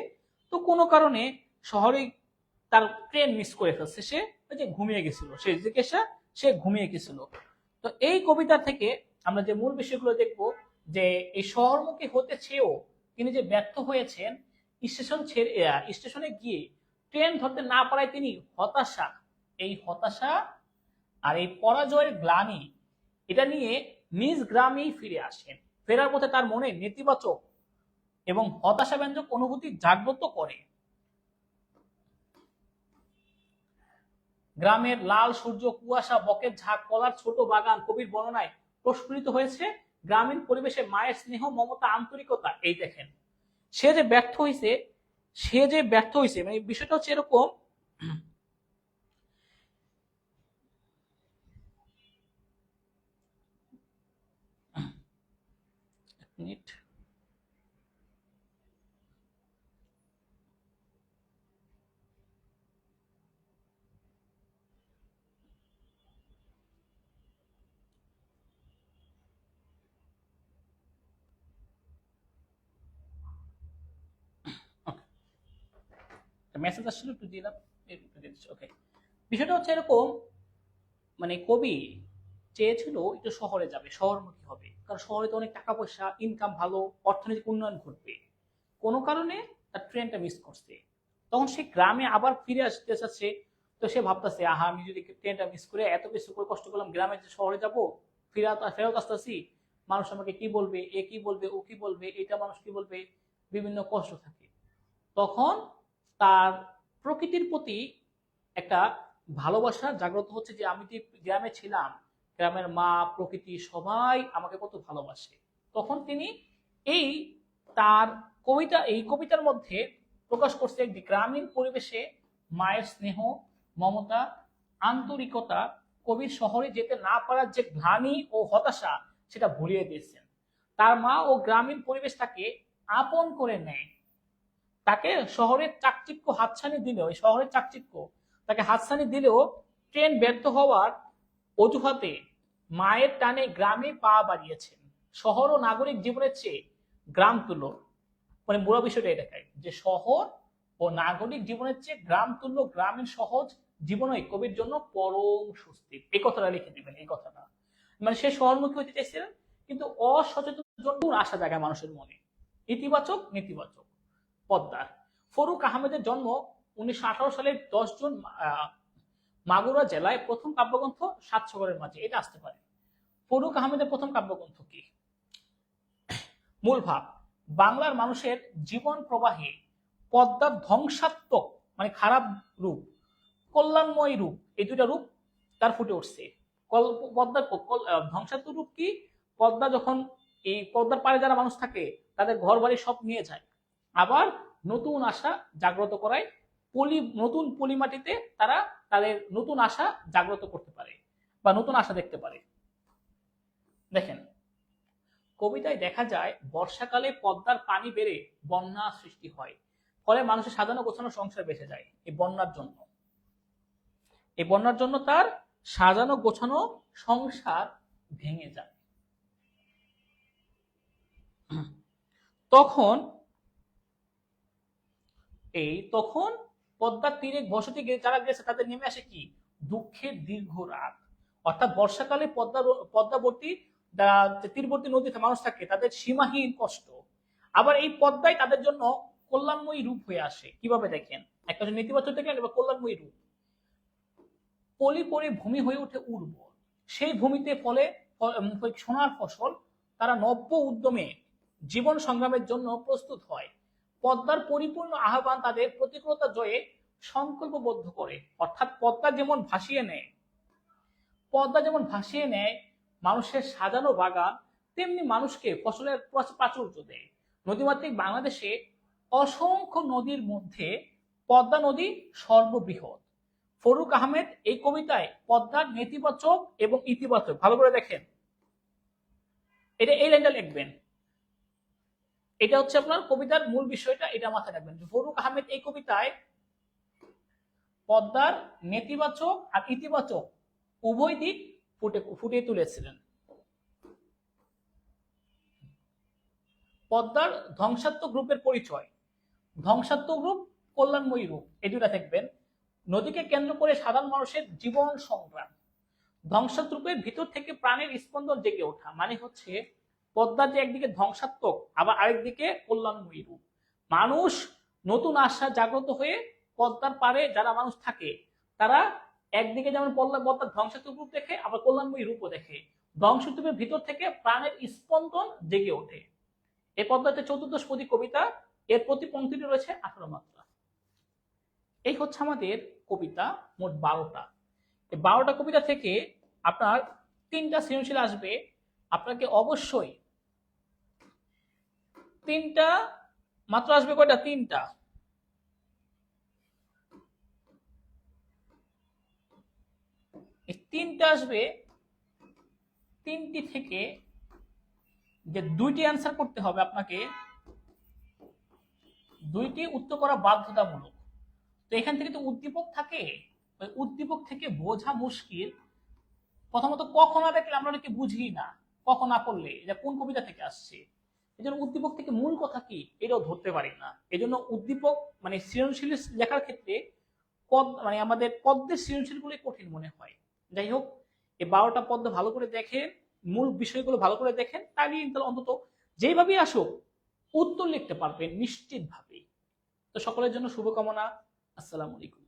তো কোনো কারণে শহরে তার ট্রেন মিস করে ফেলছে, সে ওই যে ঘুমিয়ে গেছিল, সে ঘুমিয়ে গেছিল। তো এই কবিতা থেকে আমরা যে মূল বিষয়গুলো দেখব, যে এই শহরমুখী হতে চেয়েও তিনি যে ব্যর্থ হয়েছেন, স্টেশনে গিয়ে ট্রেন ধরতে না পারায় তিনি এই হতাশা আর এই পরাজয়ের গ্লানি, এটা নিয়ে নিজ গ্রামেই ফিরে আসেন। ফেরার পথে তার মনে নেতিবাচক এবং হতাশাব্যঞ্জক অনুভূতি জাগ্রত করে। গ্রামের লাল সূর্য, কুয়াশা, বকের ঝাঁক, কলার ছোট বাগান কবির বর্ণনায় প্রস্ফুটিত হয়েছে। গ্রামীণ পরিবেশে মায়ের স্নেহ, মমতা, আন্তরিকতা। এই দেখেন, সে যে ব্যর্থ হয়েছে, মানে বিষয়টা হচ্ছে এরকম, মিনিট। মেসেজ আসছিল, একটু দিলাম। ওকে, বিষয়টা হচ্ছে এরকম, মানে কবি চেয়েছিল একটু শহরে যাবে, শহরমুখী হবে, কারণ শহরে তো অনেক টাকা পয়সা, ইনকাম ভালো, অর্থনৈতিক উন্নয়ন ঘটবে। কোনো কারণে তার ট্রেনটা মিস করছে। তখন সে গ্রামে আবার ফিরে আসতে চাচ্ছে। তো সে ভাবতেছে, আহা, আমি যদি ট্রেনটা মিস করে এত কিছু করে কষ্ট করলাম, গ্রামে যে শহরে যাব, ফেরত আসতেছি, মানুষ আমাকে কি বলবে, এ কি বলবে, ও কি বলবে, এটা মানুষ কি বলবে, বিভিন্ন কষ্ট থাকে। তখন তার প্রকৃতির প্রতি একটা ভালোবাসা জাগ্রত হচ্ছে, যে আমি যে গ্রামে ছিলাম, গ্রামের মা, প্রকৃতি সবাই আমাকে কত ভালোবাসে। তখন তিনি এই তার এই কবিতার মধ্যে প্রকাশ করছে একটি গ্রামীণ পরিবেশে মায়ের স্নেহ, মমতা, আন্তরিকতা। কবির শহরে যেতে না পারার যে গ্লানি ও হতাশা, সেটা ভুলিয়ে দিয়েছেন। তার মা ও গ্রামীণ পরিবেশ তাকে আপন করে নেয়। তাকে শহরের চাকচিক্য হাতছানি দিলেও, শহরের চাকচিক্য তাকে হাতছানি দিলেও, ট্রেন ব্যর্থ হওয়ার অজুহাতে মায়ের টানে গ্রামে পা বাড়িয়েছেন। শহর ও নাগরিক জীবনের চেয়ে গ্রাম তুল্য, মানে মূল বিষয়টা এটা দেখায় যে শহর ও নাগরিক জীবনের চেয়ে গ্রাম তুল্য, গ্রামের সহজ জীবনই কবির জন্য পরম স্বস্তি। এই কথাটা লিখে দিবেন, এই কথাটা। মানে সে শহরমুখী হতে চাইছিলেন, কিন্তু অসচেতন জন্য আশা জায়গায় মানুষের মনে, ইতিবাচক নেতিবাচক। পদ্মার ফরুক আহমেদের জন্ম 1918 সালের 10 জুন মাগুরা জেলায়। প্রথম কাব্যগ্রন্থ সাতসাগরের মাঝে, এটা আসতে পারে। ফরুক আহমেদের প্রথম কাব্যগ্রন্থ কি? মূল ভাব, বাংলার মানুষের জীবন প্রবাহে পদ্মার ধ্বংসাত্মক, মানে খারাপ রূপ, কল্যাণময় রূপ, এই দুইটা রূপ তার ফুটে উঠছে। পদ্মার ধ্বংসাত্মক রূপ কি? পদ্মা যখন এই পদ্মার পাড়ে যারা মানুষ থাকে, তাদের ঘর বাড়ি সব নিয়ে যায়, আবার নতুন আশা জাগ্রত করায়। নতুন পলিমাটিতে তারা তাদের নতুন আশা জাগ্রত করতে পারে, বা নতুন আশা দেখতে পারে। দেখেন, কবিতায় দেখা যায় বর্ষাকালে পদ্মার পানি বেড়ে বন্যা সৃষ্টি হয়, ফলে মানুষের সাজানো গোছানো সংসার বেঁচে যায়। এই বন্যার জন্য তার সাজানো গোছানো সংসার ভেঙে যায়। তখন পদ্মার তীরে বসতি যারা গেছে, তাদের নেমে আসে কি? দুঃখের দীর্ঘ রাত। অর্থাৎ বর্ষাকালে পদ্মাবর্তী তীরবর্তী নদীতে মানুষ থাকে, তাদের সীমাহীন কষ্ট। আবার এই পদ্মাই তাদের জন্য কল্যাণময়ী রূপ হয়ে আসে। কিভাবে দেখেন, একটা নেতিবাচক দেখলেন, এবার কল্যাণময়ী রূপ। পলি পরে ভূমি হয়ে ওঠে উর্বর, সেই ভূমিতে ফলে সোনার ফসল। তারা নব্য উদ্যমে জীবন সংগ্রামের জন্য প্রস্তুত হয়। পদ্মার পরিপূর্ণ আহ্বান তাদের প্রতিকূলতা জয়ে সংকল্পবদ্ধ করে। অর্থাৎ পদ্মা যেমন ভাসিয়ে নেয় মানুষের সাজানো বাগান, তেমনি মানুষকে ফসলের প্রাচুর্য দেয়। নদীমাতৃক বাংলাদেশে অসংখ্য নদীর মধ্যে পদ্মা নদী সর্ববৃহৎ। ফরুক আহমেদ এই কবিতায় পদ্মার নেতিবাচক এবং ইতিবাচক, ভালো করে দেখেন, এটা এই লাইনটা লিখবেন। এটা হচ্ছে আপনার কবিতার মূল বিষয়টা, এটা মাথায় রাখবেন। ফরুক আহমেদ এই কবিতায় পদ্মার নেতিবাচক আর ইতিবাচক উভয় দিক ফুটিয়ে তুলেছিলেন। পদ্মার ধ্বংসাত্মক রূপের পরিচয়, ধ্বংসাত্মক রূপ, কল্যাণময়ী রূপ, এই দুটা দেখবেন। নদীকে কেন্দ্র করে সাধারণ মানুষের জীবন সংগ্রাম। ধ্বংসাত্মক রূপের ভিতর থেকে প্রাণের স্পন্দন জেগে ওঠা, মানে হচ্ছে পদ্মা যে একদিকে ধ্বংসাত্মক, আবার আরেকদিকে কল্যাণময়ী রূপ। মানুষ নতুন আশা জাগ্রত হয়ে পদ্মার পারে যারা মানুষ থাকে, তারা একদিকে যেমন পদ্মার ধ্বংসাত্মক রূপ দেখে, আবার কল্যাণময়ী রূপও দেখে। ধ্বংসাত্মকের ভিতর থেকে প্রাণের স্পন্দন জেগে ওঠে। এই পদ্মাতে 14পদী কবিতা, এর প্রতি পংক্তিতে রয়েছে 18 মাত্রা। এই হচ্ছে আমাদের কবিতা, মোট 12টা। এই 12টা কবিতা থেকে আপনার 3টা সৃজনশীল আসবে। আপনাকে অবশ্যই 3টা মাত্র আসবে। কয়টা? 3টা। এই 3টা আসবে 3টি থেকে যে দুইটি অ্যান্সার করতে হবে আপনাকে, দুইটি উত্তর করা বাধ্যতামূলক। তো এখান থেকে তো উদ্দীপক থাকে, ওই উদ্দীপক থেকে বোঝা মুশকিল। প্রথমত কখন না দেখলে আমরা অনেকে বুঝি না, কখন না পড়লে এটা কোন কবিতা থেকে আসছে, এই জন্য উদ্দীপক থেকে মূল কথা কি এটাও ধরতে পারি না। এই জন্য উদ্দীপক মানে সৃজনশীল লেখার ক্ষেত্রে পদ মানে আমাদের পদ্মের সৃজনশীল গুলো কঠিন মনে হয়। যাই হোক, এই 12টা পদ্ম ভালো করে দেখেন, মূল বিষয়গুলো ভালো করে দেখেন, তাহলে অন্তত যেভাবেই আসুক উত্তর লিখতে পারবেন নিশ্চিত ভাবে। তো সকলের জন্য শুভকামনা। আসসালামু আলাইকুম।